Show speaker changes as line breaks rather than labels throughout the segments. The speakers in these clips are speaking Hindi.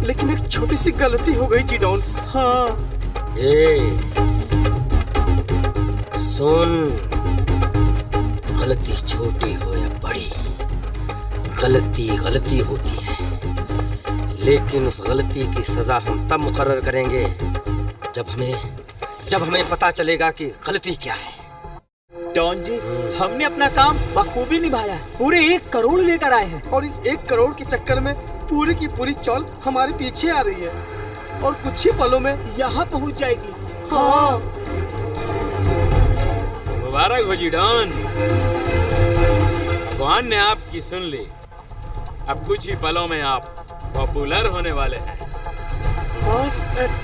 लेकिन एक छोटी सी गलती हो गई जी डॉन। हाँ।
सुन, गलती छोटी हो या बड़ी, गलती गलती होती है, लेकिन उस गलती की सजा हम तब मुकर्रर करेंगे जब हमें पता चलेगा कि गलती क्या है।
डॉन जी, हमने अपना काम बखूबी निभाया, पूरे 1 करोड़ लेकर आए हैं।
और इस 1 करोड़ के चक्कर में पूरी की पूरी चौल हमारे पीछे आ रही है और कुछ ही पलों में
यहाँ पहुँच जाएगी।
हाँ।
मुबारक हो जी डॉन, भगवान ने आपकी सुन ली। अब कुछ ही पलों में आप पॉपुलर होने वाले हैं।
बॉस,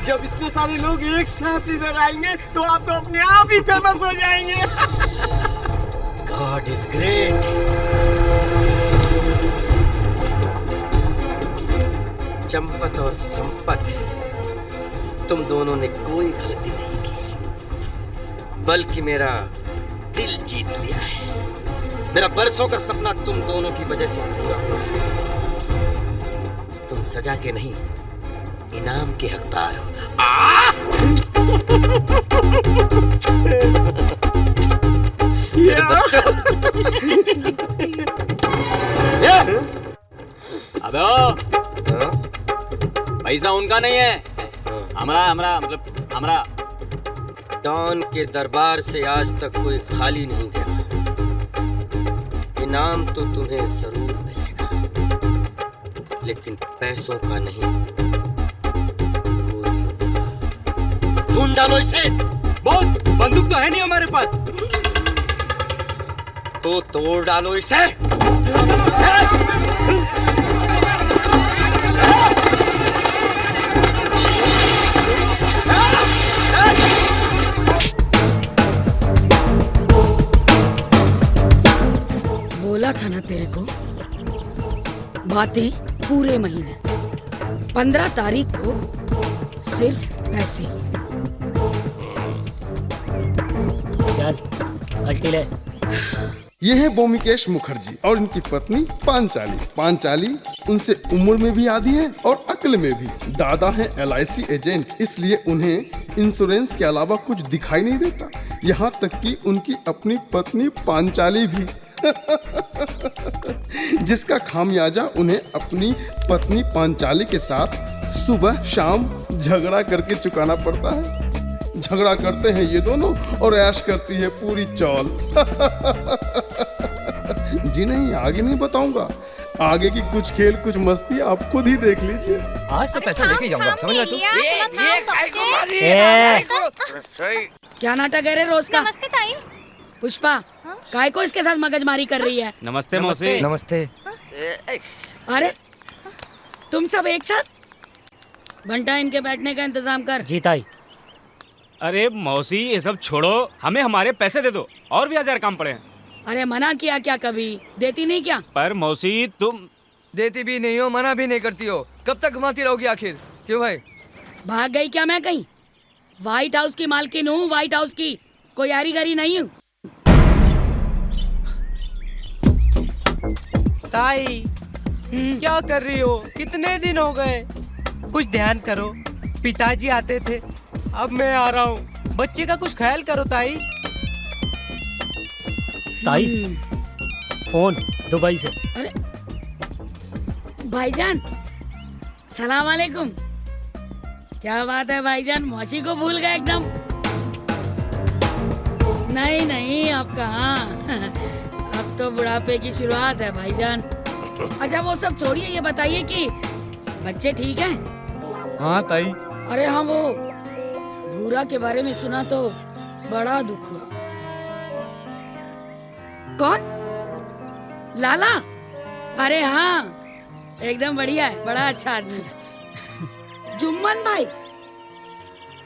जब इतने सारे लोग एक साथ इधर आएंगे तो आप तो अपने आप ही फेमस हो जाएंगे।
God is great. चंपत और संपत, तुम दोनों ने कोई गलती नहीं की, बल्कि मेरा दिल जीत लिया है। मेरा बरसों का सपना तुम दोनों की वजह से पूरा हुआ है। तुम सजा के नहीं, इनाम के हकदार हो।
अबे पैसा उनका नहीं है, हमरा।
डॉन के दरबार से आज तक कोई खाली नहीं गया। इनाम तो तुम्हें जरूर मिलेगा, लेकिन पैसों का नहीं, गोलियों का। ढूंढ डालो इसे।
बॉस, बंदूक तो है नहीं हमारे पास।
तो तोड़ डालो इसे।
बोला था ना तेरे को, बातें पूरे महीने, 15 तारीख को सिर्फ पैसे।
चल अल्टी ले।
ये है बोमिकेश मुखर्जी और इनकी पत्नी पांचाली। पांचाली उनसे उम्र में भी आधी है और अक्ल में भी। दादा हैं LIC एजेंट, इसलिए उन्हें इंश्योरेंस के अलावा कुछ दिखाई नहीं देता। यहाँ तक कि उनकी अपनी पत्नी पांचाली भी जिसका खामियाजा उन्हें अपनी पत्नी पांचाली के साथ सुबह शाम झगड़ा करके चुकाना पड़ता है। झगड़ा करते हैं ये दोनों और ऐश करती है पूरी चौल। जी नहीं, आगे नहीं बताऊंगा। आगे की कुछ खेल कुछ मस्ती आप खुद ही देख लीजिए।
आज तो पैसा लेके जाऊंगा, समझ रहा तू?
क्या नाटक है रे रोज का?
नमस्ते ताई।
पुष्पा, काय को इसके साथ मगजमारी कर रही है?
नमस्ते मौसी।
नमस्ते।
अरे तुम सब एक साथ? घंटा इनके बैठने का इंतजाम कर।
जी ताई।
अरे मौसी, ये सब छोड़ो, हमें हमारे पैसे दे दो, और भी 1000 काम पड़े हैं।
अरे मना किया क्या कभी? देती नहीं क्या?
पर मौसी तुम
देती भी नहीं हो, मना भी नहीं करती हो, कब तक घुमाती रहोगी आखिर? क्यों भाई?
भाग गई क्या मैं कहीं? व्हाइट हाउस की मालकिन हूँ, व्हाइट हाउस की, कोई यारी गरी नहीं हूँ।
ताई क्या कर रही हो? कितने दिन हो गए, कुछ ध्यान करो। पिताजी आते थे, अब मैं आ रहा हूँ, बच्चे का कुछ ख्याल करो ताई।
ताई फोन दुबई से।
अरे भाईजान, सलाम वालेकुम। क्या बात है भाईजान, मौसी को भूल गए एकदम? नहीं नहीं, अब कहाँ, अब तो बुढ़ापे की शुरुआत है भाईजान। अच्छा वो सब छोड़िए, ये बताइए कि बच्चे ठीक हैं?
हाँ ताई।
अरे हाँ, वो भूरा के बारे में सुना तो बड़ा दुख हुआ। कौन? लाला? अरे हाँ, एकदम बढ़िया है, बड़ा अच्छा आदमी है। जुम्मन भाई,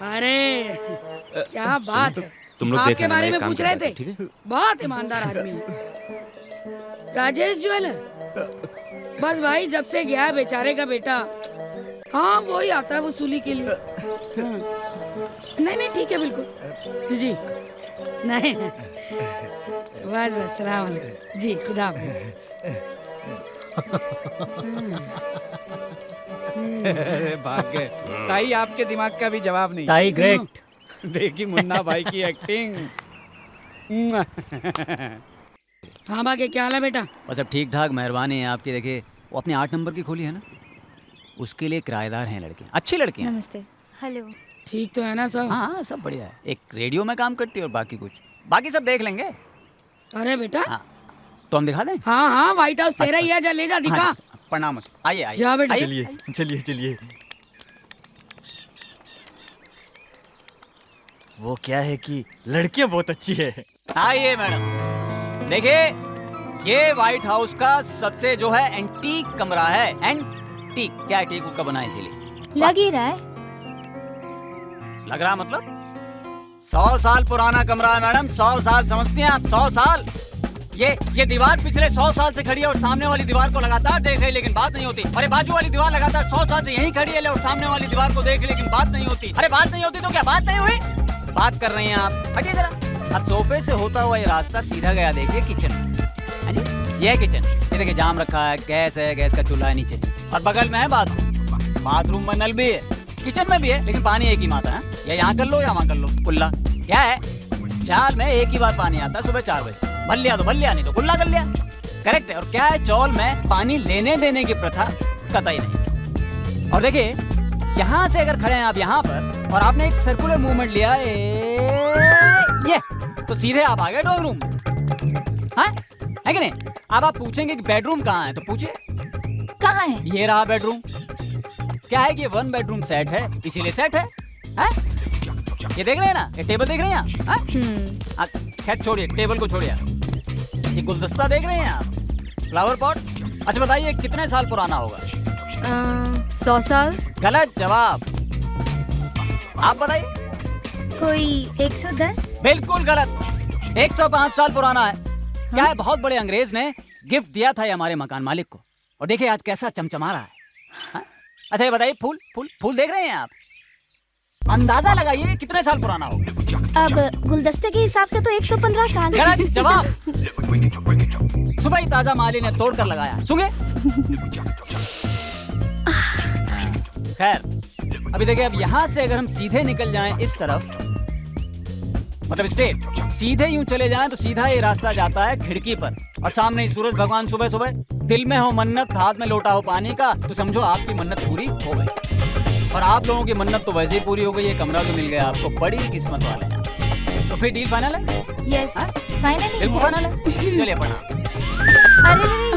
अरे क्या बात है,
तुम लोग
आपके बारे में पूछ रहे थे। बहुत ईमानदार आदमी है। राजेश ज्वेलर, बस भाई जब से गया बेचारे का बेटा, हाँ वो ही आता है वसूली के लिए। हाँ। नहीं नहीं ठीक है बिल्कुल जी, नहीं बस बस, सलाम अलैकुम जी, खुदा हाफिज।
भाग गए ताई, आपके दिमाग का भी जवाब नहीं।
ताई ग्रेट।
देखी मुन्ना भाई की एक्टिंग।
हाँ बाकी क्या हाल है बेटा?
बस अब ठीक ठाक, मेहरबानी है आपकी। देखिए वो अपने 8 नंबर की खोली है ना, उसके लिए किराएदार हैं लड़के, अच्छे लड़के हैं।
नमस्ते। हेलो।
ठीक तो है ना सब?
हाँ सब बढ़िया है। एक रेडियो में काम करती है और बाकी कुछ, बाकी सब देख लेंगे।
अरे बेटा
हाँ, तो हम दिखा दें?
हाँ हाँ, व्हाइट हाउस तेरा ही है, जा ले जा दिखा।
हाँ, प्रणाम। आइए आइए
जा बेटा।
चलिए
चलिए चलिए। वो क्या है कि लड़कियां बहुत अच्छी है।
आइए मैडम, देखिए ये व्हाइट हाउस का सबसे जो है एंटीक कमरा है। एंटीक क्या है? टीक का बना है इसीलिए।
लग ही रहा है।
लग रहा मतलब 100 साल पुराना कमरा है मैडम। 100 साल समझती हैं आप? 100 साल। ये दीवार पिछले 100 साल से खड़ी है और सामने वाली दीवार को लगातार देख रही, लेकिन बात नहीं होती। अरे बाजू वाली दीवार लगातार 100 साल से यहीं खड़ी है और सामने वाली दीवार को देख रही, लेकिन बात नहीं होती। अरे बात नहीं होती तो क्या बात नहीं हुई? बात कर रही हैं आप। हटिए जरा। अब सोफे से होता हुआ ये रास्ता सीधा गया, देखिए किचन में। ये है किचन। ये देखिए जाम रखा है, गैस है, गैस का चूल्हा है नीचे, और बगल में है बाथरूम। बाथरूम में नल भी है, किचन में भी है, लेकिन पानी एक ही माता है। या यहाँ कर लो या वहाँ कर लो। कुल्ला क्या है? चाल में एक ही बार पानी आता है, सुबह 4 बजे। भर लिया तो भर लिया, नहीं तो कुल्ला कर लिया। करेक्ट है। और क्या है, चौल में पानी लेने देने की प्रथा कतई नहीं। और देखिए यहाँ से अगर खड़े हैं आप यहाँ पर और आपने एक सर्कुलर मूवमेंट लिया ये, तो सीधे आप आ गए ड्राइंग रूम में। हाँ है कि नहीं? अब आप पूछेंगे कि बेडरूम कहाँ है, तो पूछिए
कहाँ है?
ये रहा बेडरूम। क्या है कि ये 1 बेडरूम सेट है, इसीलिए सेट है। ये देख रहे हैं ना, ये टेबल देख रहे हैं आप? खैर छोड़िए, टेबल को छोड़िए। ये गुलदस्ता देख रहे हैं आप, फ्लावर पॉट। अच्छा बताइए कितने साल पुराना होगा?
100 साल।
गलत जवाब। आप बताइए।
कोई 110।
बिल्कुल गलत। 105 साल पुराना है। क्या है, बहुत बड़े अंग्रेज ने गिफ्ट दिया था ये हमारे मकान मालिक को, और देखिए आज कैसा चमचमा रहा है। अच्छा ये बताइए, फूल फूल फूल देख रहे हैं आप? अंदाजा लगाइए कितने साल पुराना होगा।
अब गुलदस्ते के हिसाब से तो 115 साल।
गलत जवाब। सुबह ही ताजा माली ने तोड़ कर लगाया, सुने? खैर अभी देखिए, अब यहाँ से अगर हम सीधे निकल जाएं इस तरफ, मतलब स्ट्रेट सीधे यूं चले जाएं, तो सीधा ये रास्ता जाता है खिड़की पर, और सामने ही सूरज भगवान सुबह सुबह। दिल में हो मन्नत, हाथ में लोटा हो पानी का, तो समझो आपकी मन्नत पूरी हो गई। और आप लोगों की मन्नत तो वैसे ही पूरी हो गई। ये कमरा जो मिल गया आपको, बड़ी किस्मत वाले हैं। तो फिर डील फाइनल है?
Yes final.
बिल्कुल फाइनल है। चलिए प्रणाम।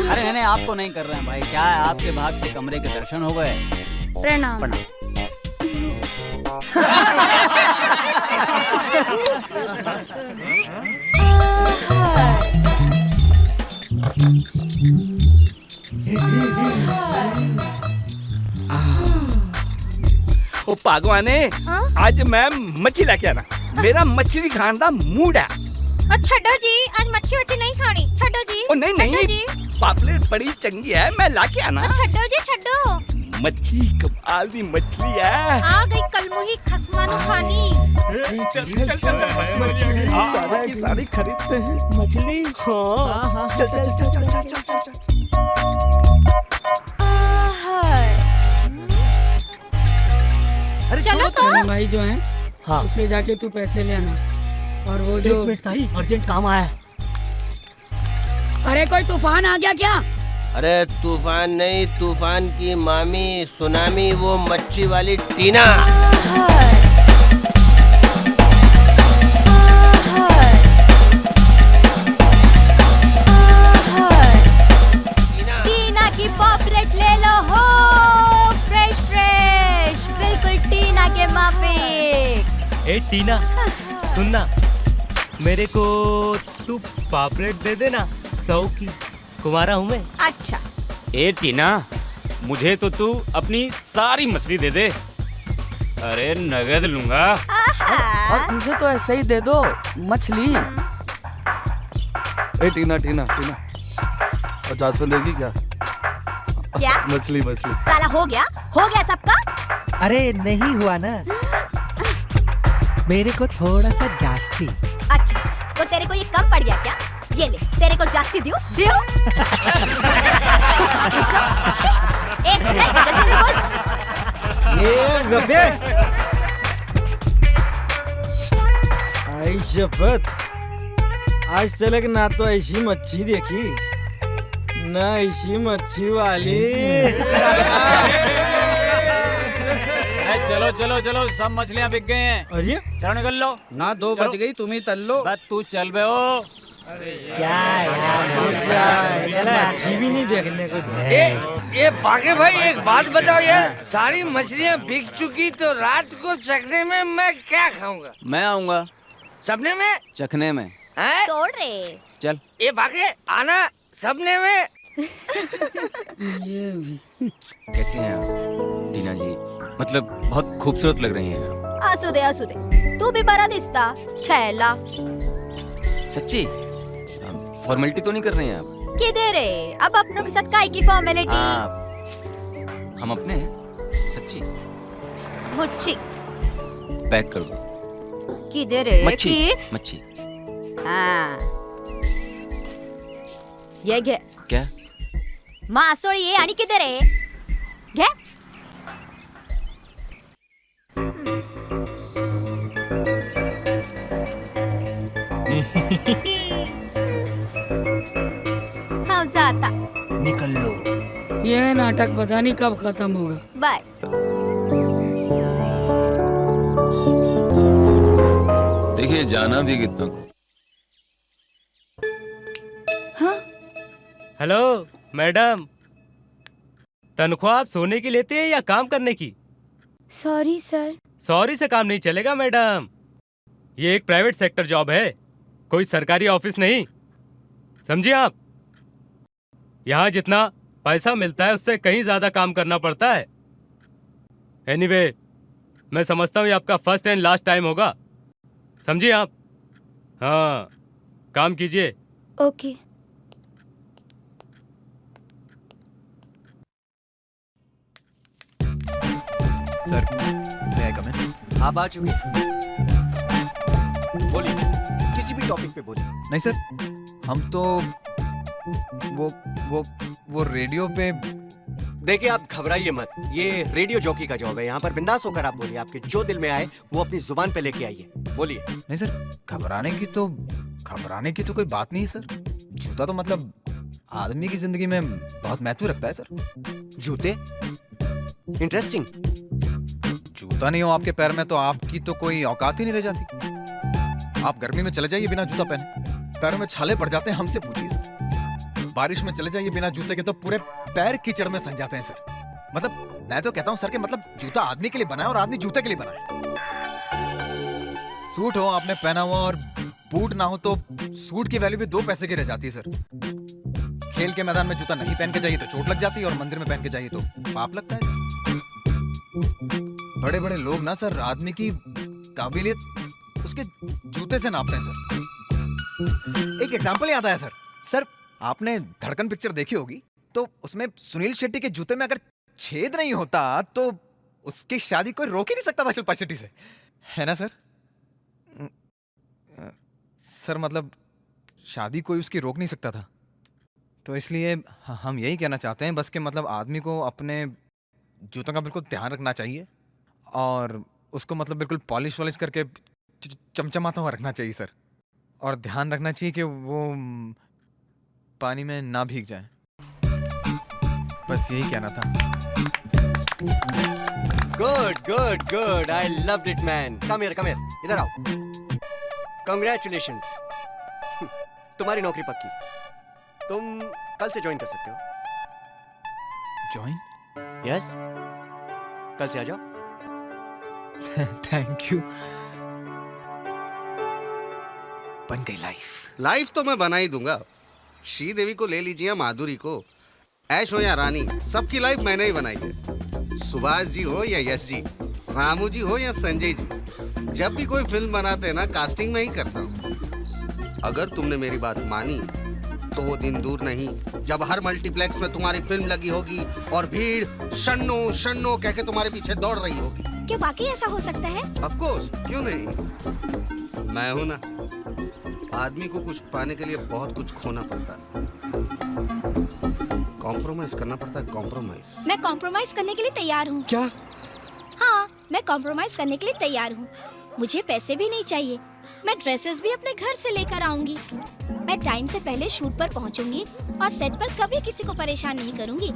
अरे नहीं आपको नहीं कर रहे हैं भाई, क्या है आपके भाग से कमरे के दर्शन हो गए।
प्रणाम।
प्रणाम।
ओ पागवाने, आज मैं मच्छी लेके आना। मेरा मछली खाने का मूड है।
छड्डो जी, आज मच्छी वच्छी नहीं खानी। छड्डो जी।
ओ नहीं, पापलेट बड़ी चंगी है, मैं लाके आना।
छड्डो जी छड्डो।
मच्छी कमाल दी मछली है।
आ गई कलमुही खसमानु खानी।
सारे की सारी खरीदते हैं मछली। हाँ चल।
अरे
चलो तो।
भाई जो है,
हाँ
उसे जाके तू पैसे ले आना। और वो जो
अर्जेंट काम आया है।
अरे कोई तूफान आ गया क्या?
अरे तूफान नहीं, तूफान की मामी सुनामी, वो मच्छी वाली टीना।
टीना की पॉपलेट ले लो हो, फ्रेश फ्रेश, बिल्कुल टीना के माफिक।
ए टीना सुनना, मेरे को तू पापलेट दे देना 100 की, कुमारा हूँ मैं।
अच्छा।
ए टीना, मुझे तो तू अपनी सारी मछली दे दे। अरे नगद लूंगा।
और मुझे तो ऐसे ही दे दो मछली।
ए टीना टीना टीना, 50 में देगी क्या?
क्या?
मछली मछली।
साला हो गया सबका।
अरे नहीं हुआ ना, मेरे को थोड़ा सा जास्ती।
अच्छा, तो तेरे को ये कम पड़ गया क्या? ये ले, तेरे को जास्ती दियो। चल जल्दी बोल।
गोलगप्पे। आई शपथ, आज तक ना तो ऐसी मच्छी देखी ना ऐसी मच्छी वाली।
चलो चलो चलो, सब मछलियाँ बिक गई हैं।
अरे
चलो निकल लो।
ना 2 बज गई, तुम ही तल लो।
बस तू चल बे हो।
क्या मच्छी भी नहीं देखने को।
ये बाके भाई एक बात बताओ यार, सारी मछलियाँ बिक चुकी तो रात को चखने में मैं क्या खाऊंगा?
मैं आऊंगा
सपने में,
चखने में।
हैं?
छोड़ रे।
चल
ये बाके आना सपने में।
कैसी हैं आप टीना जी? मतलब बहुत खूबसूरत लग रही हैं।
आसू दे तू भी बड़ा दिसता छैला।
सच्ची? फॉर्मेलिटी तो नहीं कर रहे हैं आप?
किधर रे, अब अपनों के साथ काहे की फॉर्मेलिटी?
हम अपने सच्ची।
मुच्छी
पैक कर दो।
किधर रे?
मच्छी
की?
मच्छी।
हाँ ये घे।
क्या?
मासोळ ये आणि किधर रे? घे। हाँ जाता।
निकल लो।
ये नाटक पता नहीं कब खत्म होगा।
बाय।
देखिए जाना भी कितना को।
हेलो मैडम, तनख्वाह आप सोने की लेते हैं या काम करने की?
Sorry sir.
सॉरी से काम नहीं चलेगा मैडम, ये एक प्राइवेट सेक्टर जॉब है, कोई सरकारी ऑफिस नहीं, समझिए आप। यहाँ जितना पैसा मिलता है उससे कहीं ज्यादा काम करना पड़ता है। एनीवे, मैं समझता हूँ ये आपका फर्स्ट एंड लास्ट टाइम होगा, समझिए आप। हाँ, काम कीजिए।
Okay.
Sir, may I come in?
आप आ चुके। बोलिए, किसी भी टॉपिक पे बोलिए।
नहीं सर, हम तो वो रेडियो पे।
देखिए आप घबराइए मत, ये रेडियो जॉकी का जॉब है, यहाँ पर बिंदास होकर आप बोलिए, आपके जो दिल में आए वो अपनी जुबान पे लेके आइए, बोलिए।
नहीं सर, घबराने की तो कोई बात नहीं है सर। जूता तो मतलब आदमी की जिंदगी में बहुत महत्व रखता है सर।
जूते? इंटरेस्टिंग।
जूता नहीं हो आपके पैर में तो आपकी तो कोई औकात ही नहीं रह जाती। आप गर्मी में चले जाइए बिना जूता पहने, पैरों में छाले पड़ जाते हैं, हमसे पूछिए सर। बारिश में चले जाइए बिना जूते के तो पूरे पैर कीचड़ में सन जाते हैं सर। मतलब मैं तो कहता हूँ सर कि मतलब जूता आदमी के लिए बना है और आदमी जूते के लिए बना है। सूट हो आपने पहना हुआ और बूट ना हो तो सूट की वैल्यू भी 2 पैसे की रह जाती है सर। खेल के मैदान में जूता नहीं पहन के जाइए तो चोट लग जाती है, और मंदिर में पहन के जाइए तो पाप लगता है। बड़े बड़े लोग ना सर आदमी की काबिलियत उसके जूते से नापते हैं सर। एक एग्जांपल याद आया सर। सर आपने धड़कन पिक्चर देखी होगी, तो उसमें सुनील शेट्टी के जूते में अगर छेद नहीं होता तो उसकी शादी कोई रोक ही नहीं सकता था शिल्पा शेट्टी से, है ना सर? सर मतलब शादी कोई उसकी रोक नहीं सकता था, तो इसलिए हम यही कहना चाहते हैं बस कि मतलब आदमी को अपने जूतों का बिल्कुल ध्यान रखना चाहिए और उसको मतलब बिल्कुल पॉलिश वॉलिश करके चमचमाता हुआ रखना चाहिए सर। और ध्यान रखना चाहिए कि वो पानी में ना भीग जाए। बस यही कहना था।
Good good good, I loved it man. Come here, इधर आओ। कांग्रेचुलेशंस, तुम्हारी नौकरी पक्की। तुम कल से ज्वाइन कर सकते हो।
ज्वाइन?
यस, कल से आ जाओ।
Thank you. बन गई
लाइफ तो मैं बना ही दूंगा। श्रीदेवी को ले लीजिए, माधुरी को, ऐश हो या रानी, सबकी लाइफ मैंने ही बनाई है। सुभाष जी हो या यश जी, रामू जी हो या संजय जी, जब भी कोई फिल्म बनाते हैं ना, कास्टिंग में ही करता हूँ। अगर तुमने मेरी बात मानी तो वो दिन दूर नहीं जब हर मल्टीप्लेक्स में तुम्हारी फिल्म लगी होगी और भीड़ शन्नो शन्नो कह के तुम्हारे पीछे दौड़ रही होगी।
क्या वाकई ऐसा हो सकता है?
ऑफ कोर्स, क्यों नहीं। मैं हूं ना। आदमी को कुछ पाने के लिए बहुत कुछ खोना पड़ता है, कॉम्प्रोमाइज करना पड़ता है। कॉम्प्रोमाइज।
मैं कॉम्प्रोमाइज करने के लिए तैयार हूँ।
क्या?
हाँ,
मैं कॉम्प्रोमाइज करने के लिए तैयार हूँ। मुझे पैसे भी नहीं चाहिए। मैं ड्रेसेस भी अपने घर से लेकर आऊंगी। मैं टाइम से पहले शूट पर पहुँचूंगी और सेट पर कभी किसी को परेशान नहीं करूंगी।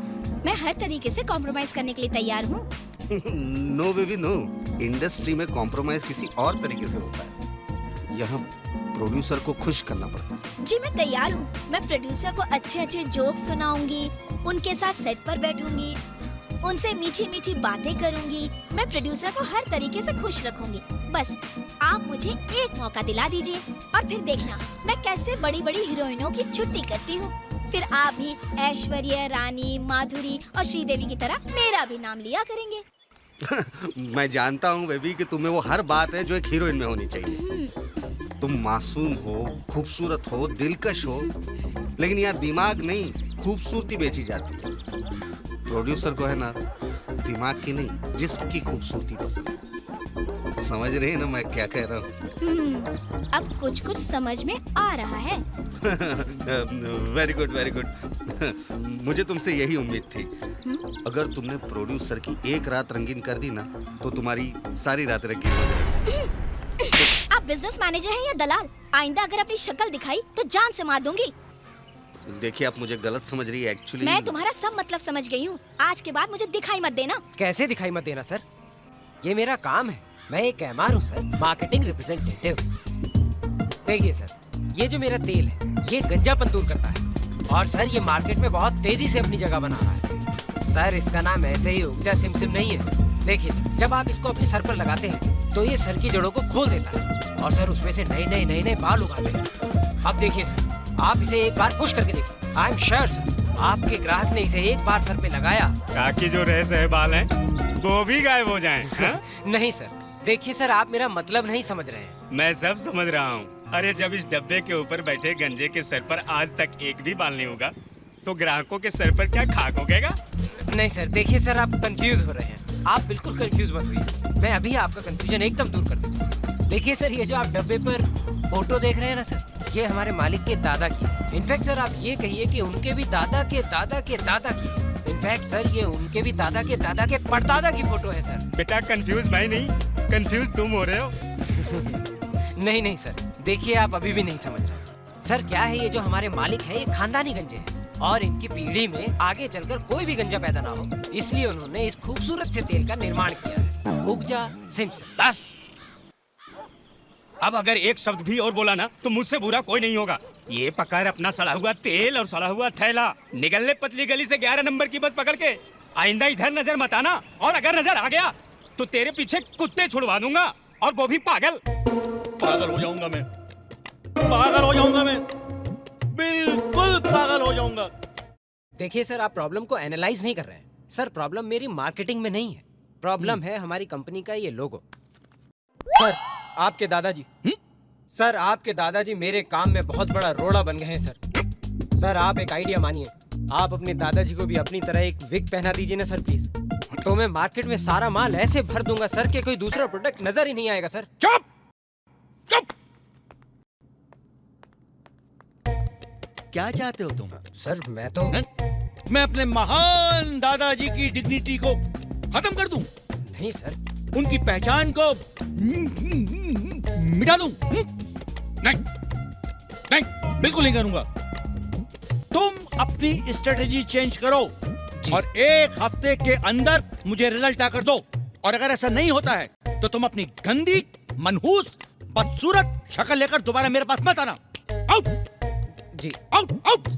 मैं हर तरीके से कॉम्प्रोमाइज करने के लिए तैयार हूँ।
नो बेबी नो, इंडस्ट्री में कॉम्प्रोमाइज किसी और तरीके से होता है। यहाँ प्रोड्यूसर को खुश करना पड़ता है।
जी मैं तैयार हूँ। मैं प्रोड्यूसर को अच्छे अच्छे जोक्स सुनाऊंगी, उनके साथ सेट पर बैठूंगी, उनसे मीठी मीठी बातें करूंगी। मैं प्रोड्यूसर को हर तरीके से खुश रखूंगी। बस आप मुझे एक मौका दिला दीजिए और फिर देखना मैं कैसे बड़ी बड़ी हीरोइनों की छुट्टी करती हूँ। फिर आप भी ऐश्वर्या रानी, माधुरी और श्रीदेवी की तरह मेरा भी नाम लिया करेंगे।
मैं जानता हूँ बेबी कि तुम्हें वो हर बात है जो एक हीरोइन में होनी चाहिए। तुम मासूम हो, खूबसूरत हो, दिलकश हो, लेकिन यहाँ दिमाग नहीं खूबसूरती बेची जाती है। प्रोड्यूसर को है ना दिमाग की नहीं जिस्म की खूबसूरती पसंद है। समझ रही है ना मैं क्या कह रहा हूँ?
अब कुछ कुछ समझ में आ रहा है।
Very good very good. मुझे तुमसे यही उम्मीद थी। अगर तुमने प्रोड्यूसर की एक रात रंगीन कर दी ना तो तुम्हारी सारी रात रंगीन हो जाएगी।
आप बिजनेस मैनेजर हैं या दलाल? आइंदा अगर अपनी शक्ल दिखाई तो जान से मार दूंगी।
देखिए आप मुझे गलत समझ रही है। एक्चुअली
मैं तुम्हारा सब मतलब समझ गई हूँ। आज के बाद मुझे दिखाई मत देना।
कैसे दिखाई मत देना सर? ये मेरा काम है। मैं एक एमआर हूँ सर, मार्केटिंग रिप्रेजेंटेटिव। देखिए सर, ये जो मेरा तेल है ये गंजापन दूर करता है और सर ये मार्केट में बहुत तेजी से अपनी जगह बना रहा है। सर इसका नाम ऐसे ही उपजा सिमसिम नहीं है। देखिए सर, जब आप इसको अपने सर पर लगाते हैं तो ये सर की जड़ों को खोल देता है और सर उसमें से नए नए बाल उगाते हैं। अब देखिए सर, आप इसे एक बार पुश करके देखिए। आई एम श्योर सर, आपके ग्राहक ने इसे एक बार सर पे लगाया,
काकी जो रह सहे बाल हैं वो भी गायब हो जाएं।
नहीं सर, देखिए सर आप मेरा मतलब नहीं समझ रहे हैं।
मैं सब समझ रहा हूँ। अरे जब इस डब्बे के ऊपर बैठे गंजे के सर पर आज तक एक भी बाल नहीं होगा तो ग्राहकों के सर पर क्या खाक उगेगा?
नहीं सर, देखिए सर आप कंफ्यूज हो रहे हैं। आप बिल्कुल कंफ्यूज मत होइए। मैं अभी आपका कंफ्यूजन एकदम दूर कर दूंगा। देखिए सर, ये जो आप डब्बे पर फोटो देख रहे हैं ना सर, ये हमारे मालिक के दादा की है। इनफैक्ट सर आप ये कहिए कि उनके भी दादा के दादा के दादा की है। इनफैक्ट सर ये उनके भी दादा के परदादा की फोटो है सर।
बेटा कंफ्यूज मैं नहीं, कंफ्यूज तुम हो रहे हो।
नहीं सर, देखिए आप अभी भी नहीं समझ रहे। सर क्या है, ये जो हमारे मालिक है ये खानदानी गंजे हैं और इनकी पीढ़ी में आगे चलकर कोई भी गंजा पैदा ना हो, इसलिए उन्होंने इस खूबसूरत से तेल का निर्माण किया है, उगजा सिमसिम।
बस अब अगर एक शब्द भी और बोला ना तो मुझसे बुरा कोई नहीं होगा। ये पकड़ अपना सड़ा हुआ तेल और सड़ा हुआ थैला, निकल ले पतली गली से 11 नंबर की बस पकड़ के। आइंदा इधर नजर मत आना, और अगर नजर आ गया तो तेरे पीछे कुत्ते छुड़वा दूंगा, और वो भी पागल।
पागल हो जाऊंगा मैं, पागल हो जाऊंगा मैं, बिल्कुल पागल हो जाऊंगा।
देखिए सर, आप प्रॉब्लम को एनालाइज नहीं कर रहे हैं। सर प्रॉब्लम मेरी मार्केटिंग में नहीं है, प्रॉब्लम है हमारी कंपनी का ये लोगो। सर आपके दादाजी, सर आपके दादाजी मेरे काम में बहुत बड़ा रोड़ा बन गए हैं सर। सर आप एक आइडिया मानिए, आप अपने दादाजी को भी अपनी तरह एक विग पहना दीजिए ना सर प्लीज, तो मैं मार्केट में सारा माल ऐसे भर दूंगा सर कि कोई दूसरा प्रोडक्ट नजर ही नहीं आएगा सर।
चुप चुप। क्या चाहते हो तुम?
सर मैं तो
मैं अपने महान दादाजी की डिग्निटी को खत्म कर दूं?
नहीं सर,
उनकी पहचान को मिटा दूं? नहीं नहीं, बिल्कुल नहीं करूंगा। तुम अपनी स्ट्रेटेजी चेंज करो और एक हफ्ते के अंदर मुझे रिजल्ट आकर दो, और अगर ऐसा नहीं होता है तो तुम अपनी गंदी, मनहूस, बदसूरत शक्ल लेकर दोबारा मेरे पास मत आना। आउट
जी,
आउट आउट।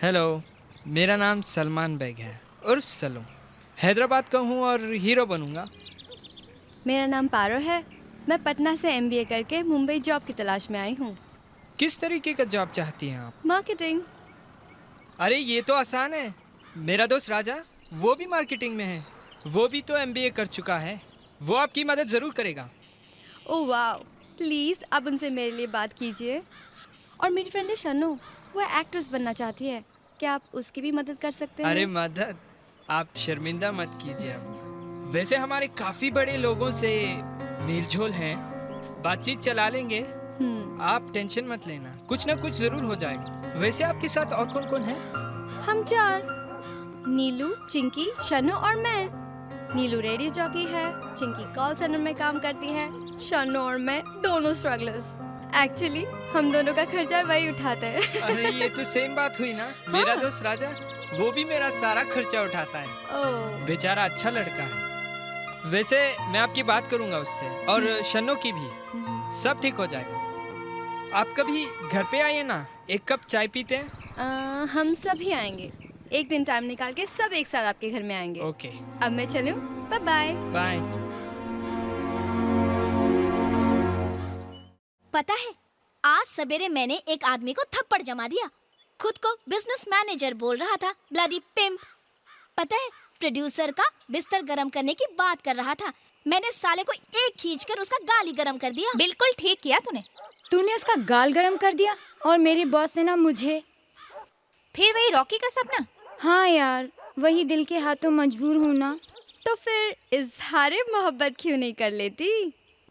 हेलो।
मेरा नाम सलमान बेग है उर्फ सलूम। हैदराबाद का हूँ और हीरो बनूंगा।
मेरा नाम पारो है। मैं पटना से MBA करके मुंबई जॉब की तलाश में आई हूँ।
किस तरीके का जॉब चाहती हैं आप?
मार्केटिंग।
अरे ये तो आसान है। मेरा दोस्त राजा वो भी मार्केटिंग में है। वो भी तो MBA कर चुका है। वो आपकी मदद ज़रूर करेगा।
ओह वाह, प्लीज़ आप उनसे मेरे लिए बात कीजिए। और मेरी फ्रेंड है शनु, वो एक्ट्रेस बनना चाहती है। क्या आप उसकी भी मदद कर सकते हैं?
अरे मदद, आप शर्मिंदा मत कीजिए। वैसे हमारे काफ़ी बड़े लोगों से मेलझोल हैं, बातचीत चला लेंगे। आप टेंशन मत लेना, कुछ ना कुछ ज़रूर हो जाएगा। वैसे आपके साथ और कौन कौन है?
हम 4, नीलू, चिंकी, शनु और मैं। नीलू रेडियो जॉकी है, चिंकी कॉल सेंटर में काम करती है, शनु और मैं दोनों स्ट्रगलर्स। एक्चुअली हम दोनों का खर्चा वही उठाते हैं।
अरे ये तो सेम बात हुई ना। मेरा दोस्त राजा वो भी मेरा सारा खर्चा उठाता है। बेचारा अच्छा लड़का है। वैसे मैं आपकी बात करूंगा उससे और शनो की भी। सब ठीक हो जाएगा। आप कभी घर पे आइए ना, एक कप चाय पीते हैं।
हम सभी आएंगे। एक दिन टाइम निकाल के सब एक साथ आपके घर में आएंगे।
ओके।
अब मैं चलूं? Bye bye.
बाय।
पता है, आज सवेरे मैंने एक आदमी को थप्पड़ जमा दिया। खुद को बिजनेस मैनेजर बोल रहा था, ब्लडी पिम्प। पता है, प्रोड्यूसर का बिस्तर गरम करने की बात कर रहा था। मैंने साले को एक खींचकर उसका गाल ही गरम कर दिया।
बिल्कुल ठीक किया तूने उसका गाल गरम कर दिया और मेरे बॉस ने ना मुझे। फिर वही रॉकी का सपना? हाँ यार, वही दिल के हाथों मजबूर होना।
तो फिर इजहारे मोहब्बत क्यों नहीं कर लेती?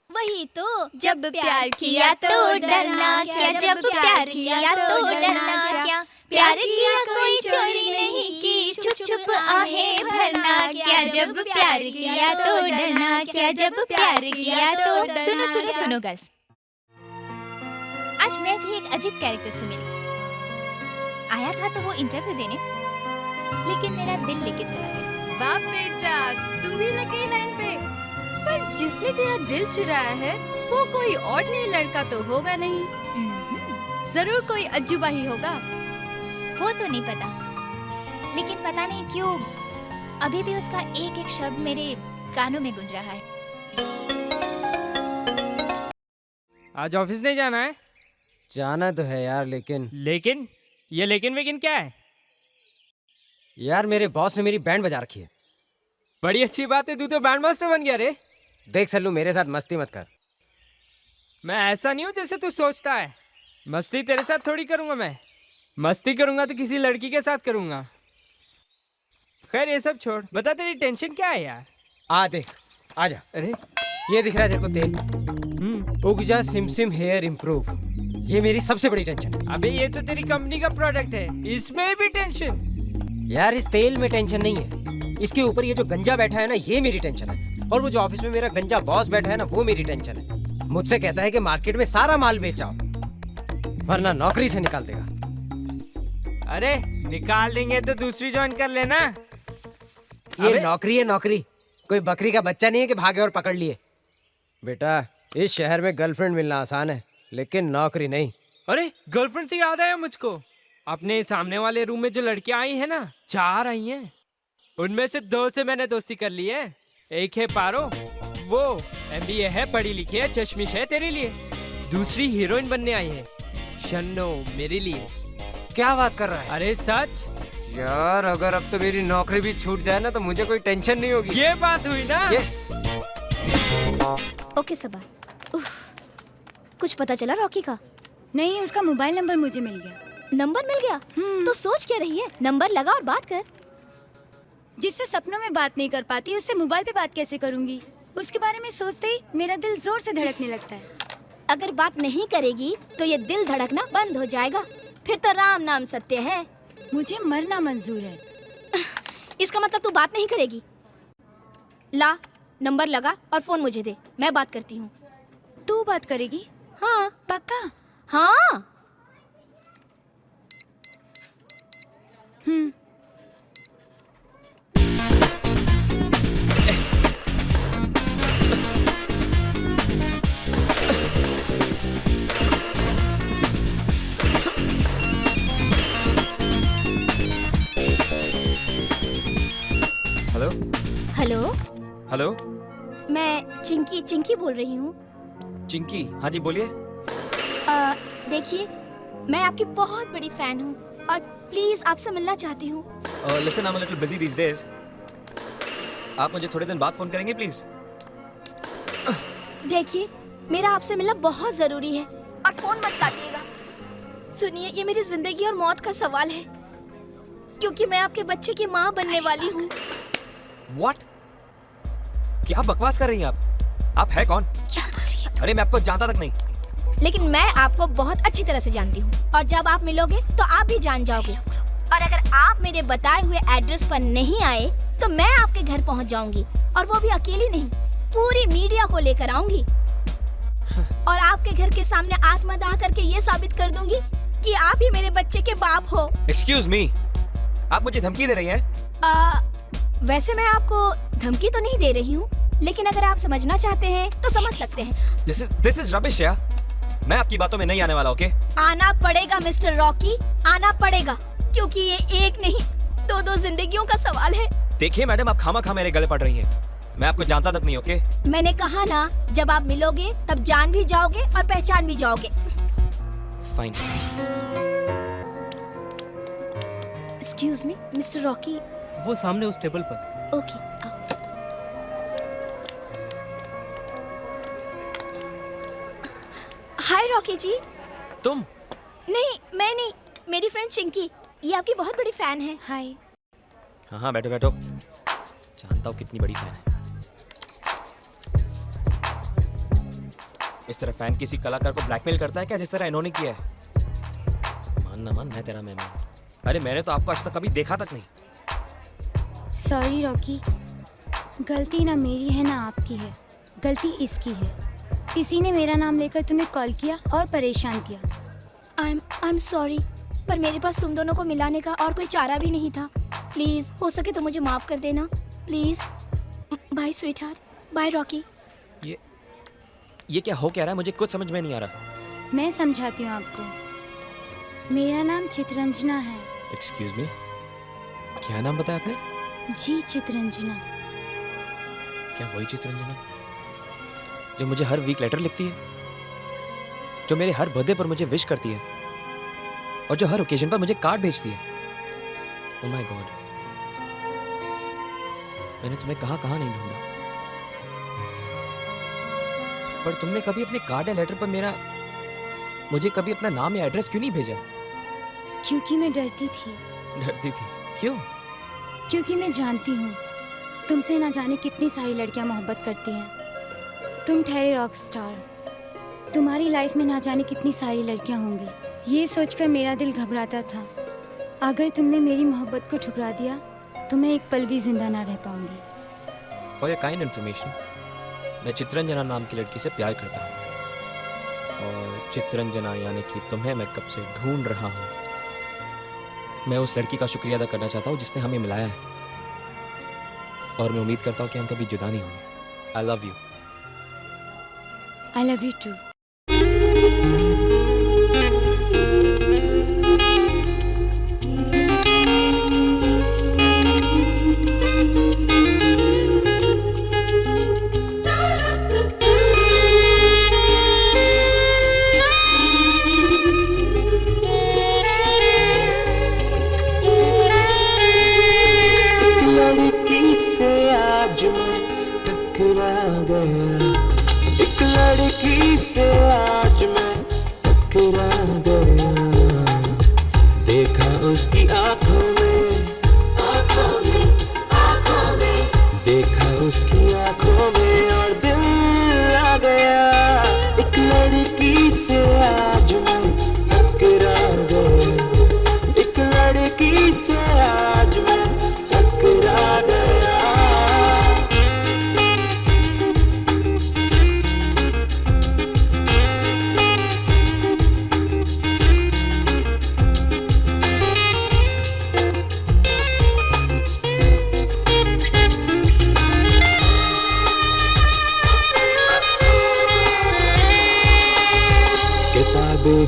वही तो,
जब प्यार किया तो डरना क्या, जब प्यार किया तो डरना क्या, प्यार किया कोई चोरी नहीं की, छुप छुप आहें भरना क्या, जब प्यार किया तो डरना क्या, जब प्यार किया तो।
सुनो सुनो सुनो गर्ल्स, आज मैं भी एक अजीब कैरेक्टर से मिली। आया था तो वो इंटरव्यू देने, लेकिन मेरा दिल लेके चला गया।
वाह बेटा, तू भी लग गई लाइन पे। पर जिसने तेरा दिल चुराया है वो कोई ऑर्डिनरी लड़का तो होगा नहीं। जरूर कोई अजूबा ही होगा।
वो तो नहीं पता, लेकिन पता नहीं क्यों अभी भी उसका एक एक शब्द मेरे कानों में गूंज रहा है।
आज ऑफिस नहीं जाना है?
जाना तो है यार, लेकिन
ये लेकिन वेकिन क्या है?
यार मेरे बॉस ने मेरी बैंड बजा रखी है।
बड़ी अच्छी बात है, तू तो बैंड मास्टर बन गया रे।
देख सल्लू, मेरे साथ मस्ती मत कर।
मैं ऐसा नहीं हूँ जैसे तू सोचता है। मस्ती तेरे साथ थोड़ी करूंगा मैं। मस्ती करूंगा तो किसी लड़की के साथ करूंगा। खैर ये सब छोड़, बता तेरी टेंशन क्या है यार?
देख, आजा।
अरे
ये दिख रहा है तेरे को तेल? उगजा सिमसिम हेयर इम्प्रूव। ये मेरी सबसे बड़ी टेंशन है।
अबे ये तो तेरी कंपनी का प्रोडक्ट है, इसमें भी टेंशन?
यार इस तेल में टेंशन नहीं है, इसके ऊपर ये जो गंजा बैठा है ना, ये मेरी टेंशन है। और वो जो ऑफिस में मेरा गंजा बॉस बैठा है ना, वो मेरी टेंशन है। मुझसे कहता है कि मार्केट में सारा माल बेचाओ वरना नौकरी से निकाल देगा।
अरे निकाल देंगे तो दूसरी ज्वाइन कर लेना।
ये नौकरी है नौकरी, कोई बकरी का बच्चा नहीं है कि भागे और पकड़ लिए। बेटा, इस शहर में गर्लफ्रेंड मिलना आसान है, लेकिन नौकरी नहीं।
अरे गर्लफ्रेंड से याद आया मुझको, अपने सामने वाले रूम में जो लड़कियां आई है ना, 4 आई हैं। उनमें से 2 से मैंने दोस्ती कर ली है। एक है पारो, वो MBA है, पढ़ी लिखी है, चश्मिश है तेरे लिए। दूसरी हीरोइन बनने आई है, शन्नो, मेरे लिए।
क्या बात कर रहा है?
अरे सच
यार, अगर अब तो मेरी नौकरी भी छूट जाए ना, तो मुझे कोई टेंशन नहीं होगी।
ये बात हुई ना?
यस।
ओके सबा, कुछ पता चला रॉकी का?
नहीं, उसका मोबाइल नंबर मुझे मिल गया।
नंबर मिल गया? तो सोच क्या रही है? नंबर लगा और बात कर।
जिससे सपनों में बात नहीं कर पाती, उससे मोबाइल पे बात कैसे करूंगी? उसके बारे में सोचते ही मेरा दिल जोर से धड़कने लगता है।
अगर बात नहीं करेगी तो ये दिल धड़कना बंद हो जाएगा, फिर तो राम नाम सत्य है।
मुझे मरना मंजूर है।
इसका मतलब तू बात नहीं करेगी? ला, नंबर लगा और फोन मुझे दे, मैं बात करती हूँ।
तू बात करेगी?
हाँ।
पक्का?
हाँ।
हेलो,
मैं चिंकी बोल रही हूँ।
चिंकी? हाँ जी बोलिए।
देखिए, मैं आपकी बहुत बड़ी फैन हूँ और प्लीज आपसे मिलना चाहती हूँ।
Listen, I am a little busy these days. आप मुझे थोड़े दिन बाद फोन करेंगे प्लीज?
देखिए, मेरा आपसे मिलना बहुत जरूरी है और फोन मत काटिएगा। सुनिए, ये मेरी जिंदगी और मौत का सवाल है, क्योंकि मैं आपके बच्चे की माँ बनने वाली हूँ।
What? क्या बकवास कर रही हैं आप? आप है कौन?
क्या कर रही है?
अरे मैं आपको जानता तक नहीं।
लेकिन मैं आपको बहुत अच्छी तरह से जानती हूँ और जब आप मिलोगे तो आप भी जान जाओगे। और अगर आप मेरे बताए हुए एड्रेस पर नहीं आए तो मैं आपके घर पहुँच जाऊंगी, और वो भी अकेली नहीं, पूरी मीडिया को लेकर आऊंगी और आपके घर के सामने आत्मदाह करके ये साबित कर दूंगी कि आप ही मेरे बच्चे के बाप हो।
Excuse me, आप मुझे धमकी दे रही हैं?
वैसे मैं आपको धमकी तो नहीं दे रही हूँ, लेकिन अगर आप समझना चाहते हैं तो समझ सकते हैं।
This is rubbish यार। मैं आपकी बातों में नहीं आने वाला, ओके?
आना पड़ेगा मिस्टर रॉकी, आना पड़ेगा, क्योंकि ये एक नहीं दो जिंदगियों का सवाल है।
देखिए मैडम, आप खामा खा मेरे गले पड़ रही हैं। मैं आपको जानता तक नहीं, ओके?
मैंने कहा ना, जब आप मिलोगे तब जान भी जाओगे और पहचान भी जाओगे।
Fine.
Excuse me mister Rocky.
वो सामने उस टेबल पर।
ओके, आओ। हाय रॉकी जी।
तुम?
नहीं, मैं नहीं, मेरी फ्रेंड चिंकी, ये आपकी बहुत बड़ी फैन है। हाय।
हाँ बैठो बैठो, जानता हूँ कितनी बड़ी फैन है। इस तरह फैन किसी कलाकार को ब्लैकमेल करता है क्या, जिस तरह इन्होंने किया है? मान ना मान, मैं तेरा मेहमान। अरे मैंने तो आपको आज तक कभी देखा तक नहीं।
सॉरी रॉकी, गलती ना मेरी है ना आपकी है, गलती इसकी है। किसी ने मेरा नाम लेकर तुम्हें कॉल किया और परेशान किया।
आई एम सॉरी, पर मेरे पास तुम दोनों को मिलाने का और कोई चारा भी नहीं था। प्लीज, हो सके तो मुझे माफ कर देना, please. Bye sweetheart, bye Rocky.
ये क्या हो क्या रहा है? मुझे कुछ समझ में नहीं आ रहा।
मैं समझाती हूँ आपको। मेरा नाम चित्रंजना है।
एक्सक्यूज मी, क्या नाम बताया आपने?
जी, चित्रंजना।
क्या वही चित्रंजना जो मुझे हर वीक लेटर लिखती है, जो मेरे हर बर्थडे पर मुझे विश करती है और जो हर ओकेजन पर मुझे कार्ड भेजती है? ओह माय गॉड, मैंने तुम्हें कहाँ नहीं ढूंढा, पर तुमने कभी अपने कार्ड या लेटर पर मुझे कभी अपना नाम या एड्रेस क्यों नहीं भेजा?
क्योंकि मैं डरती थी।
डरती थी? क्यों?
क्योंकि मैं जानती हूँ तुमसे ना जाने कितनी सारी लड़कियाँ मोहब्बत करती हैं। तुम ठहरे रॉक स्टार, तुम्हारी लाइफ में ना जाने कितनी सारी लड़कियाँ होंगी। ये सोचकर मेरा दिल घबराता था, अगर तुमने मेरी मोहब्बत को ठुकरा दिया तो मैं एक पल भी जिंदा ना रह पाऊंगी।
फॉर योर काइंड इन्फॉर्मेशन, मैं चित्रंजना नाम की लड़की से प्यार करता हूँ और चित्रंजना यानी कि तुम्हें मैं कब से ढूंढ रहा हूँ। मैं उस लड़की का शुक्रिया अदा करना चाहता हूँ जिसने हमें मिलाया है, और मैं उम्मीद करता हूँ कि हम कभी जुदा नहीं होंगे। I love you.
I love you too.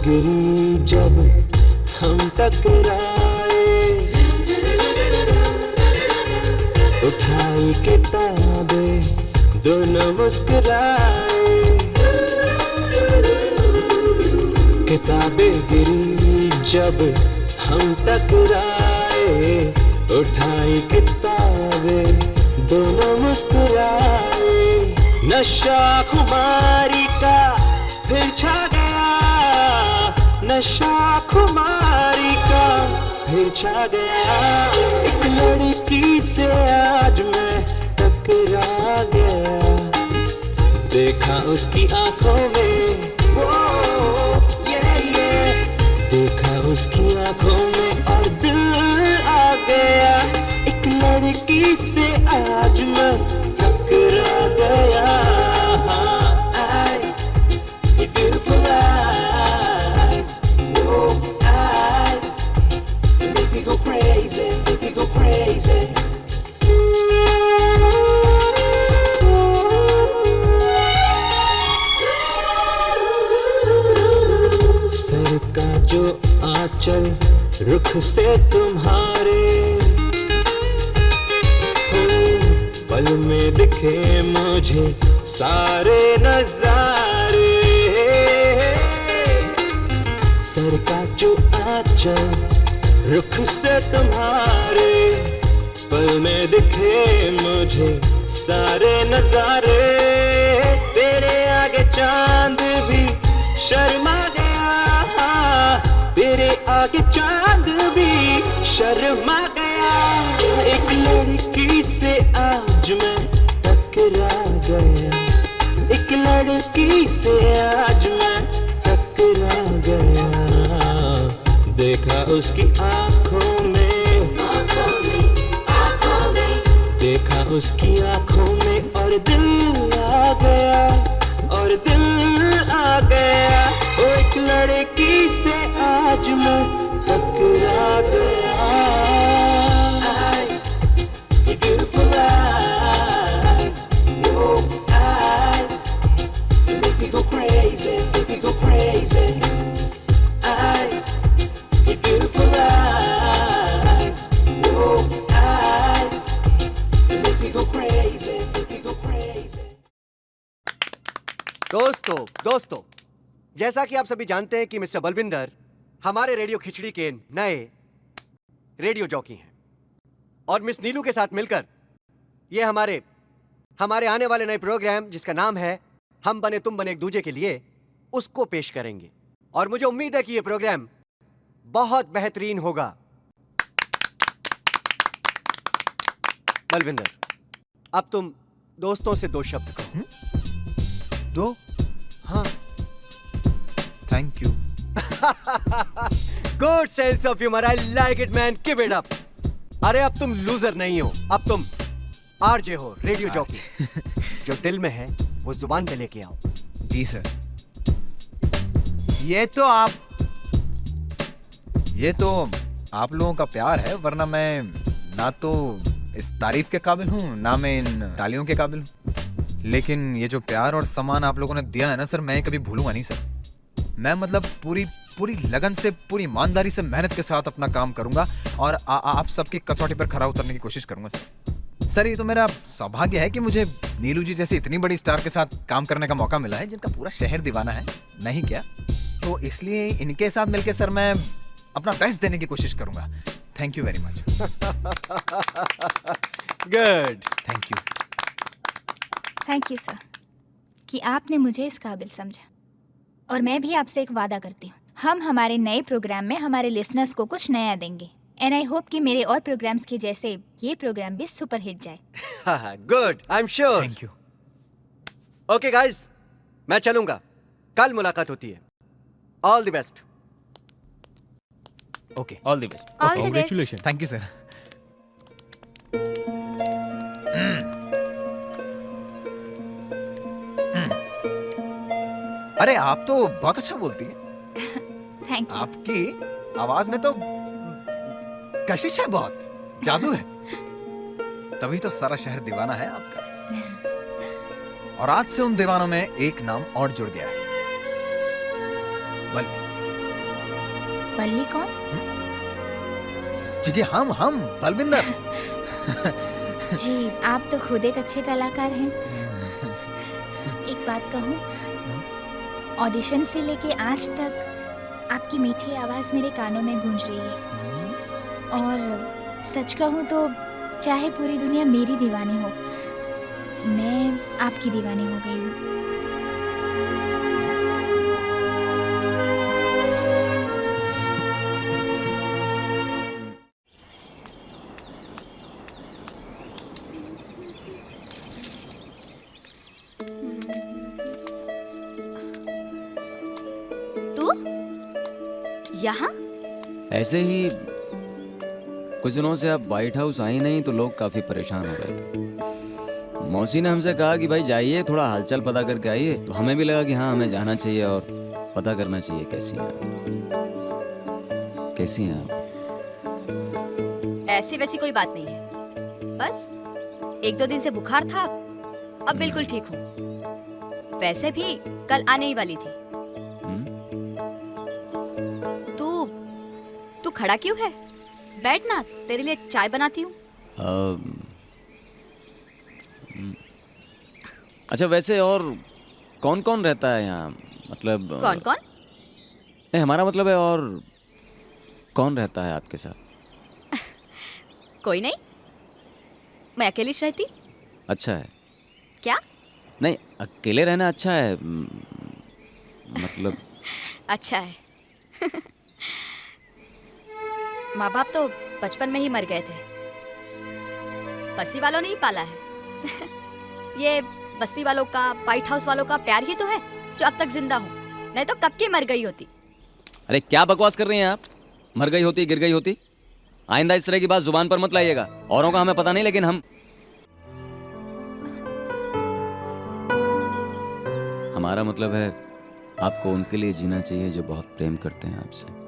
गिरी जब हम टकराए, उठाई किताबें दोनों मुस्कुराए, किताबें गिरी जब हम टकराए, उठाई किताबें दोनों मुस्कुराए, नशा खुमारी का फिर छा गया, नशा खुमारी का फिर छा गया, एक लड़की से आज मैं टकरा गया, देखा उसकी आंखों में वो देखा उसकी आंखों में और दिल आ गया, एक लड़की से आज मैं टकरा गया, eyes, your beautiful eyes, oh eyes, you make me go crazy, make me go crazy. Sir का जो आंचल रुख से तुम्हारे हो, पल में दिखे मुझे सारे नजारे, सर का जो आंचल रुख से तुम्हारे, पल में दिखे मुझे सारे नजारे, तेरे आगे चांद भी शर्मा गया, तेरे आगे चांद भी शर्मा गया, एक लड़की से आज मैं टकरा गया, एक लड़की से आज मैं टकरा गया, देखा उसकी आंखों में देखा उसकी आंखों में और दिल आ गया, और दिल आ गया, ओ एक लड़की से आज मैं टकरा गया, eyes, your beautiful eyes, your eyes, you make me go crazy, make me go crazy, eyes, your beautiful eyes, your eyes, you make me go crazy, make me go crazy.
दोस्तों, जैसा कि आप सभी जानते हैं कि मिस्टर बलविंदर हमारे रेडियो खिचड़ी के नए रेडियो जॉकी हैं, और मिस नीलू के साथ मिलकर ये हमारे आने वाले नए प्रोग्राम जिसका नाम है हम बने तुम बने एक दूजे के लिए, उसको पेश करेंगे, और मुझे उम्मीद है कि ये प्रोग्राम बहुत बेहतरीन होगा। बलविंदर, अब तुम दोस्तों से 2 शब्द कहो।
2?
हाँ।
Thank you.
Good sense of humour, I like it man, keep it up. अरे अब तुम लूजर नहीं हो, अब तुम आरजे हो, रेडियो जॉकी। जो दिल में है वो जुबान पे लेके आओ।
जी सर। ये तो आप लोगों का प्यार है, वरना मैं ना तो इस तारीफ के काबिल हूँ, ना मैं इन तालियों के काबिल हूँ। लेकिन ये जो प्यार और सम्मान आप लोगों ने दिया है ना सर, मैं कभी भूलूंगा नहीं सर। मैं मतलब पूरी लगन से, पूरी ईमानदारी से, मेहनत के साथ अपना काम करूंगा और आप सबकी कसौटी पर खरा उतरने की कोशिश करूंगा सर। सर, ये तो मेरा सौभाग्य है कि मुझे नीलू जी जैसी इतनी बड़ी स्टार के साथ काम करने का मौका मिला है, जिनका पूरा शहर दीवाना है, नहीं क्या? तो इसलिए इनके साथ मिलकर सर मैं अपना बेस्ट देने की कोशिश करूंगा। Thank you very much.
Good,
thank you sir कि आपने मुझे इस काबिल समझा। और मैं भी आपसे एक वादा करती हूँ, हम हमारे नए प्रोग्राम में हमारे लिसनर्स को कुछ नया देंगे। एंड आई होप कि मेरे और प्रोग्राम्स के जैसे ये प्रोग्राम भी सुपर हिट जाए।
Good, I am sure.
Thank you.
Okay guys, मैं चलूंगा, कल मुलाकात होती है। All the best.
Okay,
all the best.
Congratulation.
Thank you sir. अरे आप तो बहुत अच्छा बोलती हैं।
Thank you.
आपकी आवाज में तो कशिश है, बहुत जादू है। तभी तो सारा शहर दीवाना है आपका। और आज से उन दीवानों में एक नाम और जुड़ गया है, बल्ली।
बल्ली कौन?
जी हम बलविंदर।
जी, आप तो खुद एक अच्छे कलाकार हैं। बात कहूँ, ऑडिशन से लेके आज तक आपकी मीठी आवाज़ मेरे कानों में गूंज रही है। और सच कहूँ तो चाहे पूरी दुनिया मेरी दीवानी हो, मैं आपकी दीवानी हो गई हूँ।
यहाँ
ऐसे ही कुछ दिनों से आप व्हाइट हाउस आई नहीं तो लोग काफी परेशान हो गए थे। मौसी ने हमसे कहा कि भाई जाइए, थोड़ा हालचाल पता करके आइए। तो हमें भी लगा कि हाँ, हमें जाना चाहिए और पता करना चाहिए कैसी हैं आप। कैसी हैं आप?
ऐसी वैसी कोई बात नहीं है, बस 1-2 दिन से बुखार था, अब बिल्कुल ठीक हूँ। वैसे भी कल आने ही वाली थी। तू खड़ा क्यों है? बैठ ना, तेरे लिए चाय बनाती हूँ।
अच्छा, वैसे और कौन कौन रहता है यहाँ? मतलब
कौन कौन?
नहीं, हमारा मतलब है और कौन रहता है आपके साथ?
कोई नहीं, मैं अकेली रहती।
अच्छा है।
क्या?
नहीं, अकेले रहना अच्छा है, मतलब
अच्छा है। माँ बाप तो बचपन में ही मर गए थे, बस्ती वालों ने ही पाला है। ये बस्ती वालों का, व्हाइट हाउस वालों का प्यार ही तो है जो अब तक जिंदा हूँ, नहीं तो कब की मर गई होती।
अरे क्या बकवास कर रही हैं आप? मर गई होती, गिर गई होती? आइंदा इस तरह की बात जुबान पर मत लाइएगा। औरों का हमें पता नहीं, लेकिन हमारा मतलब है आपको उनके लिए जीना चाहिए जो बहुत प्रेम करते हैं आपसे।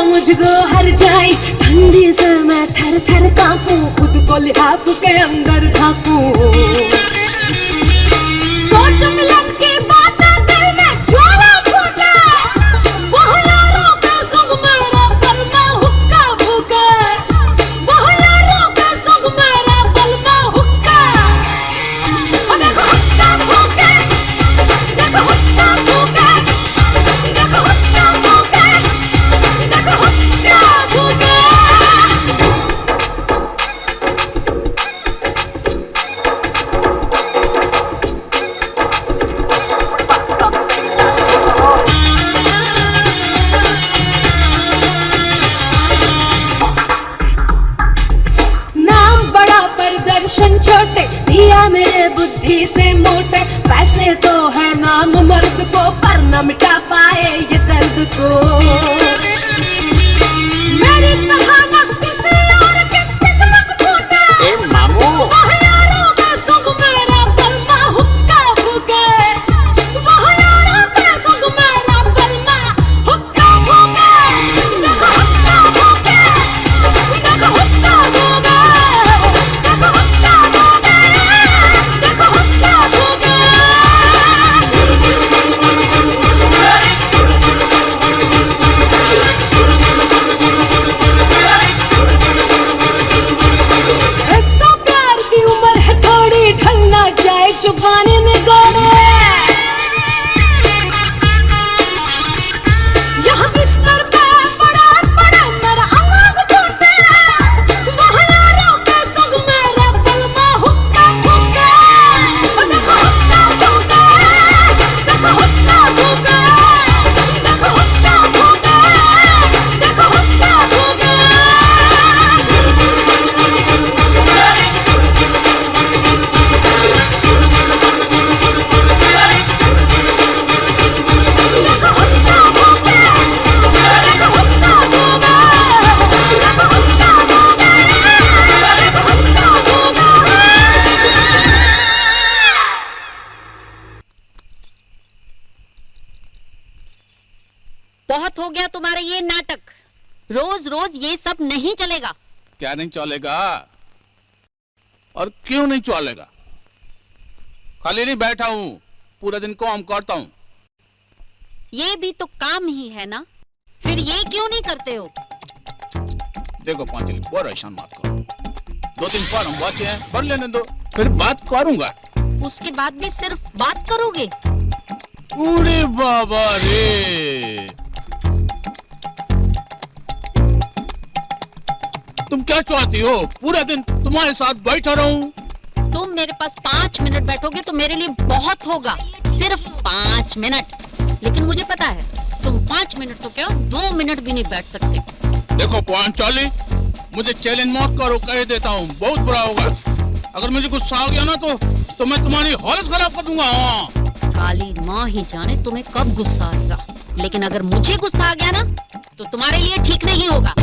मुझको हर जाए ठंडी से मैं थर थर कांपूं, खुद को लिहाफ के अंदर झांकूं। सोच मिलन की बातें दिल में ज्वाला फूटे, वो यारों के संग मेरा पल में हुक्का फूके, वो यारों के संग मेरा पल में हुक्का। और देखो हुक्का फूके, देखो हुक्का फूके, देखो हुक्का फूके, देखो हुक्का फूके। नाम बड़ा प्रदर्शन छोटे, दिया मेरे बुद्धि से मोटे, पैसे तो है नाम मर्द को पर न मिटा पाए ये दर्द को। मेरी तरह न किसी और की किस्मत फूटे,
ए मामू,
वह यारों के संग मेरा पल में
हो गया तुम्हारे ये नाटक। रोज रोज ये सब नहीं चलेगा।
क्या नहीं चलेगा और क्यों नहीं चलेगा? खाली नहीं बैठा हूँ, पूरे दिन काम करता हूँ।
ये भी तो काम ही है ना, फिर ये क्यों नहीं करते हो?
देखो पांचली, परेशान मत करो। 2-3 फॉर्म बचे हैं, भर लेने दो, फिर बात करूंगा।
उसके बाद भी सिर्फ बात करोगे?
अरे बाबा रे, तुम क्या चाहती हो? पूरा दिन तुम्हारे साथ बैठा रहूं?
तुम मेरे पास 5 मिनट बैठोगे तो मेरे लिए बहुत होगा, सिर्फ 5 मिनट। लेकिन मुझे पता है तुम 5 मिनट तो क्या 2 मिनट भी नहीं बैठ सकते।
देखो पांचाली, मुझे चैलेंज मत करो, कह देता हूँ, बहुत बुरा होगा। अगर मुझे गुस्सा आ गया ना तो मैं तुम्हारी हालत खराब कर दूंगा।
काली माँ ही जाने तुम्हें कब गुस्सा आएगा, लेकिन अगर मुझे गुस्सा आ गया ना तो तुम्हारे लिए ठीक नहीं होगा।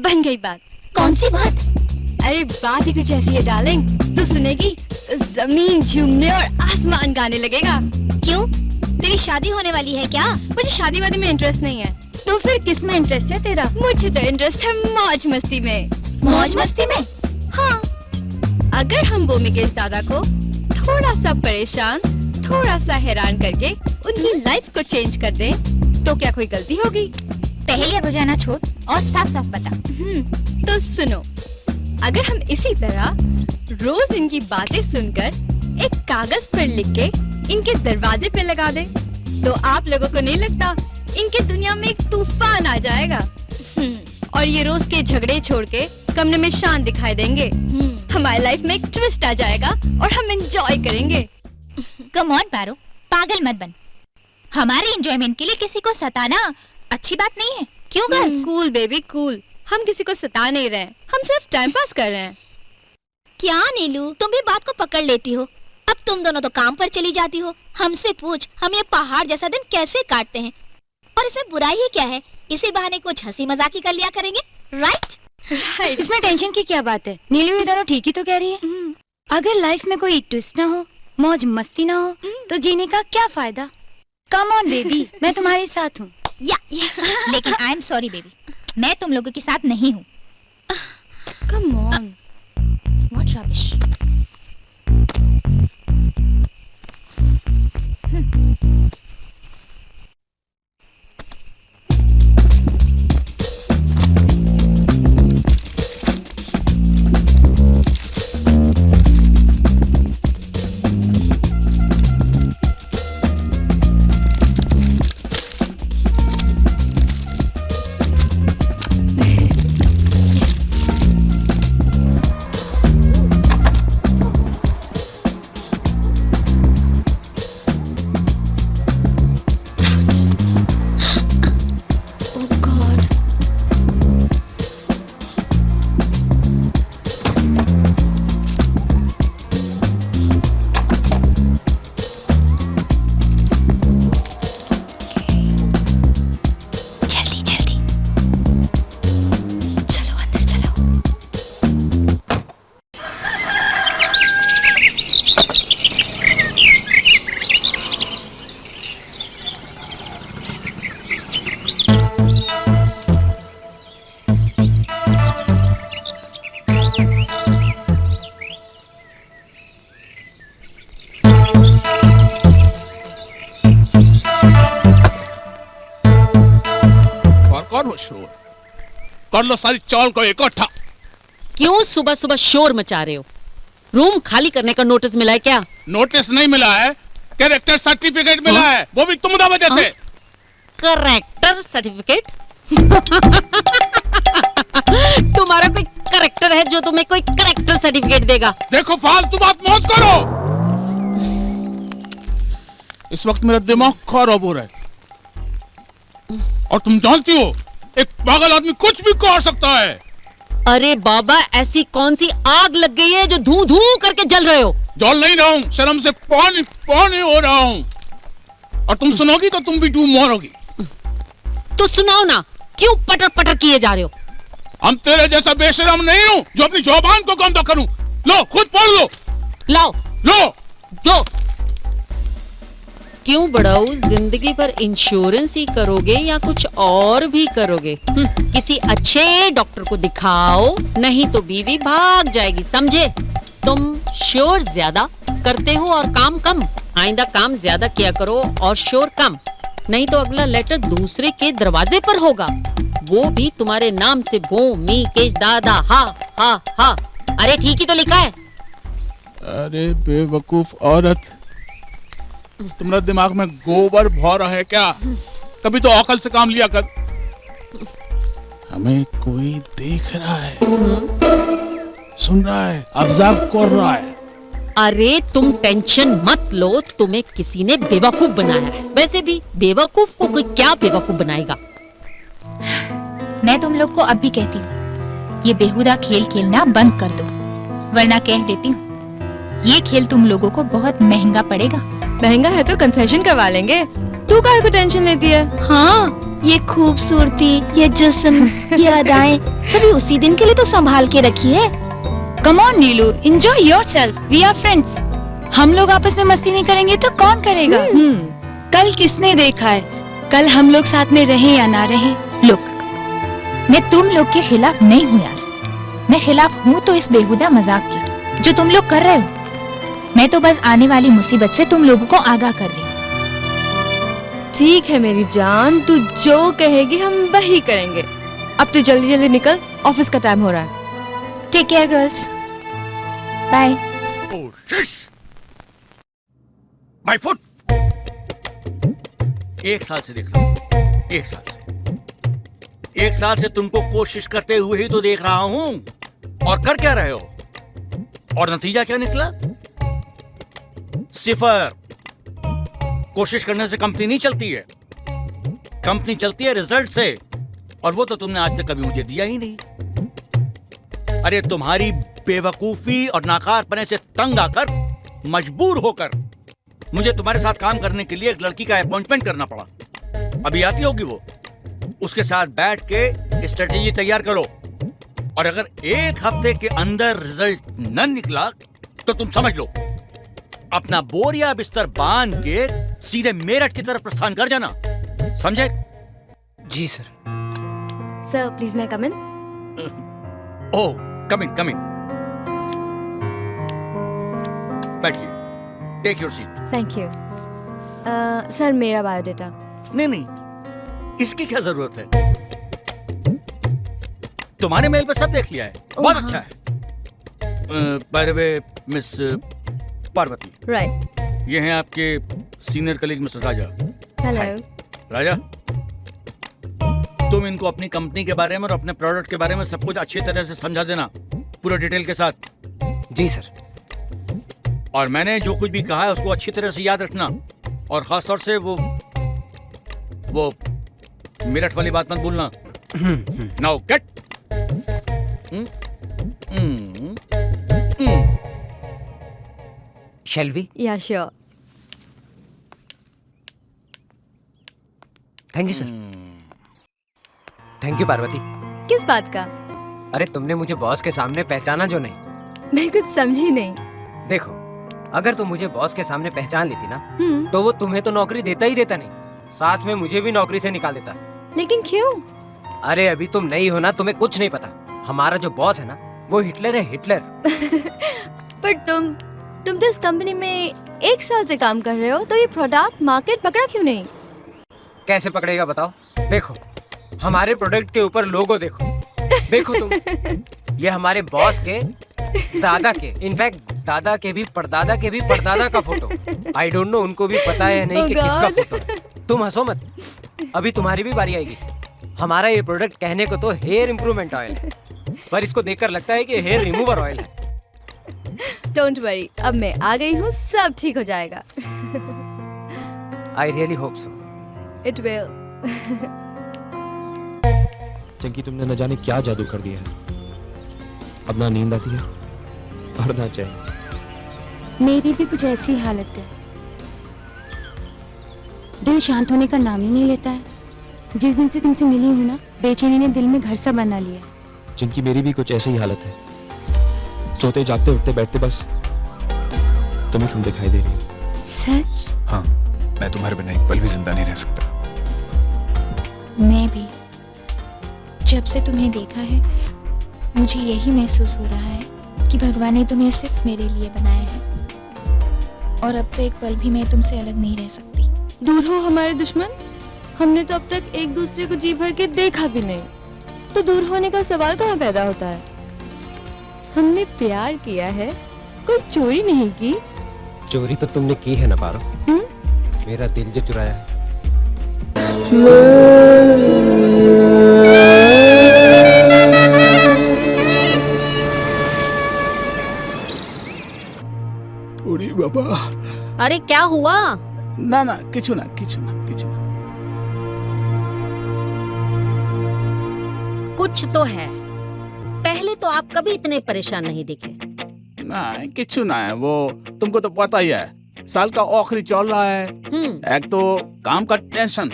बन गई बात।
कौन सी बात?
अरे बात ही कुछ ऐसी है डार्लिंग, तू सुनेगी जमीन झूमने और आसमान गाने लगेगा।
क्यों? तेरी शादी होने वाली है क्या?
मुझे शादी वादी में इंटरेस्ट नहीं है। तो फिर किस में इंटरेस्ट है तेरा? मुझे तो इंटरेस्ट है मौज मस्ती में।
मौज मस्ती में?
हाँ, अगर हम भूमिकेश दादा को थोड़ा सा परेशान, थोड़ा सा हैरान करके उनकी लाइफ को चेंज कर दें, तो क्या कोई गलती होगी?
पहले बुझाना छोड़ और साफ साफ बता।
तो सुनो, अगर हम इसी तरह रोज इनकी बातें सुनकर एक कागज पर लिख के इनके दरवाजे पे लगा दें, तो आप लोगों को नहीं लगता इनके दुनिया में एक तूफान आ जाएगा? और ये रोज के झगड़े छोड़ के कमरे में शांत दिखाई देंगे। हमारी लाइफ में एक ट्विस्ट आ जाएगा और हम एंजॉय करेंगे।
कम ऑन पारो, पागल मत बन। हमारे एंजॉयमेंट के लिए किसी को सताना अच्छी बात नहीं है। क्यों गर्ल्स?
कूल बेबी कूल, हम किसी को सता नहीं रहे, हम सिर्फ टाइम पास कर रहे हैं।
क्या नीलू, तुम भी बात को पकड़ लेती हो। अब तुम दोनों तो काम पर चली जाती हो। हमसे पूछ, हम ये पहाड़ जैसा दिन कैसे काटते हैं? और इसमें बुराई ही क्या है? इसी बहाने कुछ हंसी मजाक ही कर लिया करेंगे, राइट?
इसमें टेंशन की क्या बात है? नीलू ये दोनों ठीक ही तो कह रही है। अगर लाइफ में कोई ट्विस्ट ना हो, मौज मस्ती ना हो, तो जीने का क्या फायदा? कम ऑन बेबी, मैं तुम्हारे साथ हूँ।
लेकिन आई एम सॉरी बेबी, मैं तुम लोगों के साथ नहीं हूँ।
Come on,
what rubbish.
कर लो शोर, कर लो सारी चाल को इकट्ठा।
क्यों सुबह सुबह शोर मचा रहे हो? रूम खाली करने का नोटिस मिला है क्या?
नोटिस नहीं मिला है, कैरेक्टर सर्टिफिकेट मिला है, वो भी तुम वजह से।
Character certificate? तुम्हारा कोई करेक्टर है जो तुम्हें कोई करेक्टर सर्टिफिकेट देगा?
देखो फालतू बात मत करो, इस वक्त मेरा दिमाग खराब हो रहा है। और तुम जानती हो एक पागल आदमी कुछ भी कर सकता है।
अरे बाबा, ऐसी कौन सी आग लग गई है जो धू धू करके जल रहे हो?
जल नहीं रहा हूँ, शर्म से पानी पानी हो रहा हूँ। और तुम सुनोगी तो तुम भी डूब मरोगी।
तो सुनाओ ना, क्यों पटर पटर किए जा रहे हो?
हम तेरे जैसा बेशरम नहीं हूँ जो अपनी जुबान को गंदा करूँ। लो खुद पढ़ लो।
लाओ
लो
दो। क्यों बड़ाऊ, जिंदगी पर इंश्योरेंस ही करोगे या कुछ और भी करोगे? किसी अच्छे डॉक्टर को दिखाओ, नहीं तो बीवी भाग जाएगी, समझे? तुम शोर ज्यादा करते हो और काम कम। आइंदा काम ज्यादा किया करो और शोर कम, नहीं तो अगला लेटर दूसरे के दरवाजे पर होगा, वो भी तुम्हारे नाम से। भो मी केश दादा हा हा हा। अरे ठीक ही तो लिखा है।
अरे बेवकूफ औरत, तुम्हारे दिमाग में गोबर भरा है क्या? कभी तो अकल से काम लिया कर। हमें कोई देख रहा है, सुन रहा है, ऑब्जर्व कर रहा है।
अरे तुम टेंशन मत लो, तुम्हें किसी ने बेवकूफ बनाया है। वैसे भी बेवकूफ को कोई क्या बेवकूफ बनाएगा?
मैं तुम लोग को अब भी कहती हूँ, ये बेहुदा खेल खेलना बंद कर दो, वरना कह देती हूँ ये खेल तुम लोगों को बहुत महंगा पड़ेगा।
महंगा है तो कंसेशन करवा लेंगे, तू काहे को टेंशन लेती है?
हाँ, ये खूबसूरती, ये जिस्म, ये अदाएं सभी उसी दिन के लिए तो संभाल के रखी है।
Come on Neelu, enjoy yourself, we are friends. हम लोग आपस में मस्ती नहीं करेंगे तो कौन करेगा? कल किसने देखा है, कल हम लोग साथ में रहे या ना रहे?
लुक, मैं तुम लोग के खिलाफ नहीं हूँ यार, मैं खिलाफ हूँ तो इस बेहुदा मजाक की जो तुम लोग कर रहे हो। मैं तो बस आने वाली मुसीबत से तुम लोगों को आगाह कर रही हूँ।
ठीक है मेरी जान, तू जो कहेगी हम वही करेंगे। अब तू जल्दी जल्दी निकल, ऑफिस का टाइम हो रहा है।
Take care girls, bye.
My foot. एक साल से देख रहा हूं, एक साल से तुमको कोशिश करते हुए ही तो देख रहा हूं। और कर क्या रहे हो? और नतीजा क्या निकला? सिफर। कोशिश करने से कंपनी नहीं चलती है, कंपनी चलती है रिजल्ट से, और वो तो तुमने आज तक कभी मुझे दिया ही नहीं। अरे तुम्हारी बेवकूफी और नाकारपने से तंग आकर, मजबूर होकर मुझे तुम्हारे साथ काम करने के लिए एक लड़की का अपॉइंटमेंट करना पड़ा। अभी आती होगी वो, उसके साथ बैठ के स्ट्रेटेजी तैयार करो, और अगर एक हफ्ते के अंदर रिजल्ट न निकला तो तुम समझ लो अपना बोरिया बिस्तर बांध के सीधे मेरठ की तरफ प्रस्थान कर जाना, समझे?
जी सर।
सर प्लीज मैं कम इन?
ओह कम इन, कम इन। बैठिए, take your seat.
Thank you. Sir मेरा बायोडाटा।
नहीं नहीं, इसकी क्या जरूरत है? तुम्हारे मेल पे सब देख लिया है, बहुत अच्छा है। By the way miss Parvati,
right,
ये हैं आपके सीनियर कलीग मिस्टर राजा।
हेलो
राजा, तुम इनको अपनी कंपनी के बारे में और अपने प्रोडक्ट के बारे में सब कुछ अच्छी तरह से समझा देना, पूरा डिटेल के साथ।
जी सर।
और मैंने जो कुछ भी कहा है उसको अच्छी तरह से याद रखना, और खासतौर से वो मेरठ वाली बात मत भूलना। Now get.
Shall we?
या sure.
Thank you sir. Thank you Parvati.
किस बात का?
अरे तुमने मुझे बॉस के सामने पहचाना जो नहीं।
मैं कुछ समझी नहीं।
देखो, अगर तुम मुझे बॉस के सामने पहचान लेती ना, तो वो तुम्हें तो नौकरी देता ही देता नहीं, साथ में मुझे भी नौकरी से निकाल देता।
लेकिन क्यों?
अरे अभी तुम नहीं हो ना, तुम्हें कुछ नहीं पता। हमारा जो बॉस है ना, वो हिटलर है, हिटलर।
पर तुम तो इस कंपनी में 1 साल से काम कर रहे हो, तो ये प्रोडक्ट मार्केट पकड़ा क्यों नहीं?
कैसे पकड़ेगा बताओ? देखो, हमारे प्रोडक्ट के ऊपर लोगो देखो, देखो तुम। ये हमारे बॉस के दादा के, इनफैक्ट दादा के भी परदादा के भी परदादा का फोटो। आई डोंट नो उनको भी पता है नहीं कि किसका फोटो है। तुम हंसो मत, अभी तुम्हारी भी बारी आएगी। हमारा ये प्रोडक्ट कहने को तो हेयर इंप्रूवमेंट ऑयल है, पर इसको देखकर लगता है कि हेयर रिमूवर ऑयल है।
डोंट वरी, अब मैं आ गई हूँ, सब ठीक हो जाएगा।
I really hope so.
It will.
Chunky, तुमने न जाने क्या जादू कर दिया है। अब ना नींद आती है और ना चैन।
मेरी भी कुछ ऐसी हालत है, दिल शांत होने का नाम ही नहीं लेता है। जिस दिन से तुमसे मिली हूँ ना, बेचैनी ने दिल में घर सा बना लिया।
जिनकी मेरी भी कुछ ऐसी ही हालत है। सोते जागते उठते बैठते बस तुम दिखाई दे रही हो।
सच?
हाँ, मैं तुम्हारे बिना एक पल भी जिंदा नहीं रह सकता।
मैं भी। जब से तुम्हें देखा है मुझे यही महसूस हो रहा है कि भगवान ने तुम्हें सिर्फ मेरे लिए बनाया है, और अब तो एक पल भी मैं तुमसे अलग नहीं रह सकती।
दूर हो हमारे दुश्मन, हमने तो अब तक एक दूसरे को जी भर के देखा भी नहीं, तो दूर होने का सवाल कहाँ पैदा होता है। हमने प्यार किया है, कोई चोरी नहीं की।
चोरी तो तुमने की है ना पारो, मेरा दिल जो चुराया है।
उड़ी बाबा।
अरे क्या हुआ?
ना ना किचु ना किचु ना किचु ना।
कुछ तो है, पहले तो आप कभी इतने परेशान नहीं दिखे।
ना किचु ना है, वो तुमको तो पता ही है, साल का आखिरी चल रहा है। एक तो काम का टेंशन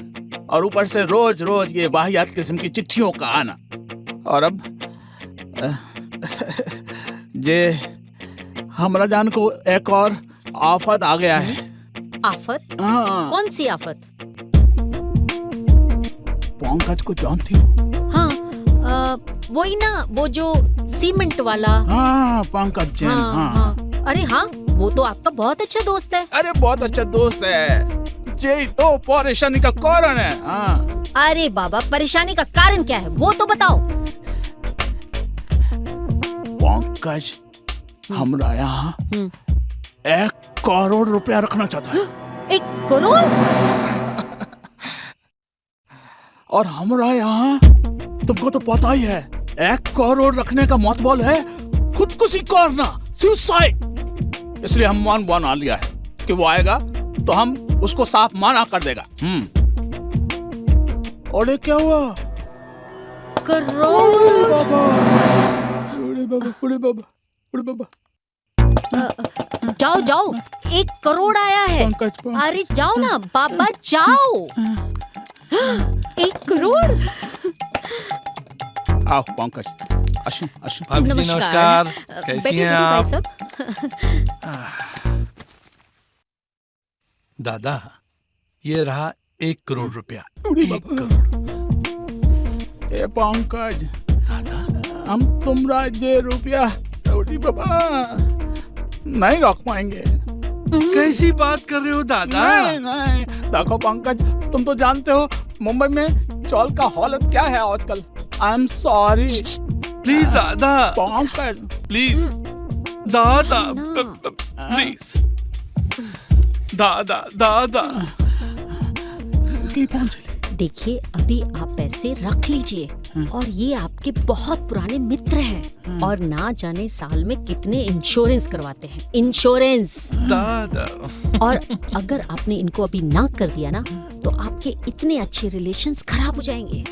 और ऊपर से रोज रोज ये वाहियात किस्म की चिट्ठियों का आना। और अब जे हमरा जान को एक और आफत आ गया है।
आफत?
हाँ।
कौन सी आफत?
पंकज को जानती हो?
हाँ, वही ना, वो जो सीमेंट वाला।
हाँ, पंकज जैन। हाँ।
अरे हाँ, वो तो आपका बहुत अच्छा दोस्त है।
अरे बहुत अच्छा दोस्त है, यही तो परेशानी का कारण है। हाँ।
अरे बाबा, परेशानी का कारण क्या है वो तो बताओ।
पंकज हमरा यहाँ 1 करोड़ रुपया रखना चाहता है।
1 करोड़?
और हमरा यहाँ तुमको तो पता ही है, 1 करोड़ रखने का मतलब है खुदकुशी करना, सुसाइड। इसलिए हम मान बना लिया है कि वो आएगा तो हम उसको साफ मना कर देगा। और ये क्या हुआ?
करोड़?
बाबा, बाबा, बाबा।
जाओ जाओ, 1 करोड़ आया है। अरे जाओ ना बाबा, जाओ। 1 करोड़?
आओ पंकज, अशु अशु।
भाभी जी नमस्कार, कैसी हैं आप?
दादा, ये रहा 1 करोड़ रुपया।
1 करोड़। ए पंकज, हम तुमरा जे रुपया बाबा नहीं रख पाएंगे।
कैसी बात कर रहे हो दादा?
नहीं नहीं, देखो पंकज, तुम तो जानते हो मुंबई में चौल का हालत क्या है आजकल। I am sorry.
प्लीज दादा।
पंकज
प्लीज दादा, प्लीज दादा, दादा।
देखिए, अभी आप पैसे रख लीजिए, और ये आपके बहुत पुराने मित्र हैं, और ना जाने साल में कितने इंश्योरेंस करवाते हैं। इंश्योरेंस
दादा।
और अगर आपने इनको अभी ना कर दिया ना, तो आपके इतने अच्छे रिलेशंस खराब हो जाएंगे।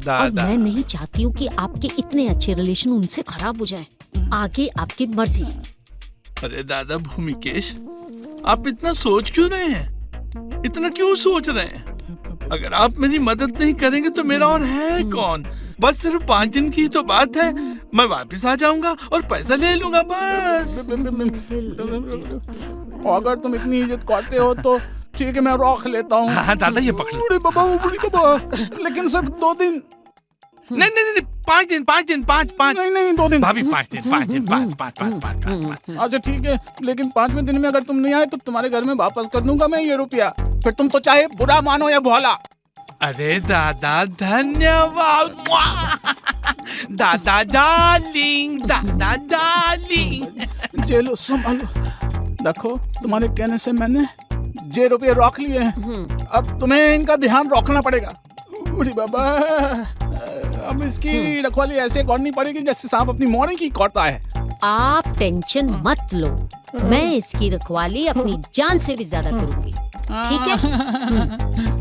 दादा।
और मैं नहीं चाहती हूँ कि आपके इतने अच्छे रिलेशन उनसे खराब हो जाएं। आगे आपकी मर्जी।
अरे दादा भूमिकेश, आप इतना सोच क्यों रहे हैं? इतना क्यों सोच रहे हैं? अगर आप मेरी मदद नहीं करेंगे तो मेरा और है कौन? बस सिर्फ 5 दिन की तो बात है, मैं वापस आ जाऊंगा और पैसा ले लूंगा बस।
अगर तुम इतनी इज्जत करते हो तो ठीक है, मैं रख लेता हूँ।
हाँ दादा, ये पकड़।
बूढ़ी बाबा, लेकिन सिर्फ 2 दिन।
नहीं नहीं नहीं, 5 दिन, 5 दिन, 5
नहीं 2 दिन।
भाभी 5 दिन, 5 दिन, 5 5 5 5।
अच्छा ठीक है, लेकिन 5वें दिन में अगर तुम नहीं आए तो तुम्हारे घर में वापस कर दूंगा मैं ये रुपया। फिर तुम तो चाहे बुरा मानो या भोला, अरे दादा धन्यवाद। दादा डार्लिंग, दादा डार्लिंग। जेलो संभालो। देखो तुम्हारे कहने से मैंने जे रुपये रोक लिए हैं, अब तुम्हें इनका ध्यान रखना पड़ेगा। अरे बाबा, अब इसकी रखवाली ऐसे करनी पड़ेगी जैसे सांप अपनी मोड़ी की करता है।
आप टेंशन मत लो, मैं इसकी रखवाली अपनी जान से भी ज्यादा करूंगी, ठीक है?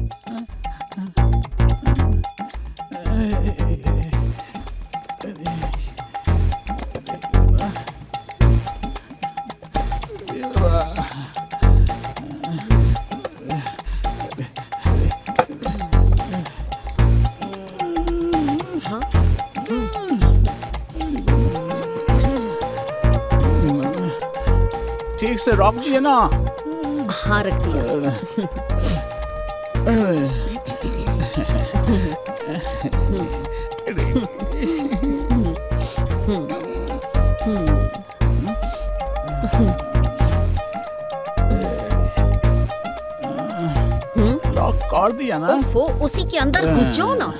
ठीक से रख दिए ना?
हाँ, रख दिया।
लॉक कर दिया ना?
वो उसी के अंदर घुस जाओ ना।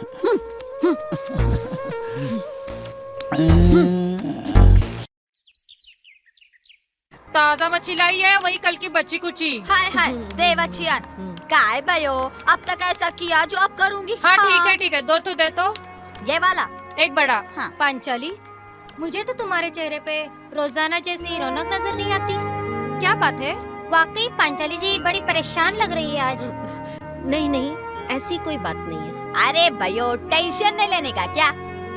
ताजा मच्छी लाई है, वही कल की बच्ची कुची।
हाय हाय देवचियान, काय भयो, अब तक ऐसा किया जो अब करूंगी।
हाँ ठीक है, 2 दे तो।
ये वाला
एक बड़ा।
हाँ। पांचाली, मुझे तो तुम्हारे चेहरे पे रोजाना जैसी रौनक नजर नहीं आती। क्या बात है? वाकई पांचाली जी बड़ी परेशान लग रही है आज।
नहीं, ऐसी कोई बात नहीं है।
अरे भयो, टेंशन नहीं लेने का क्या,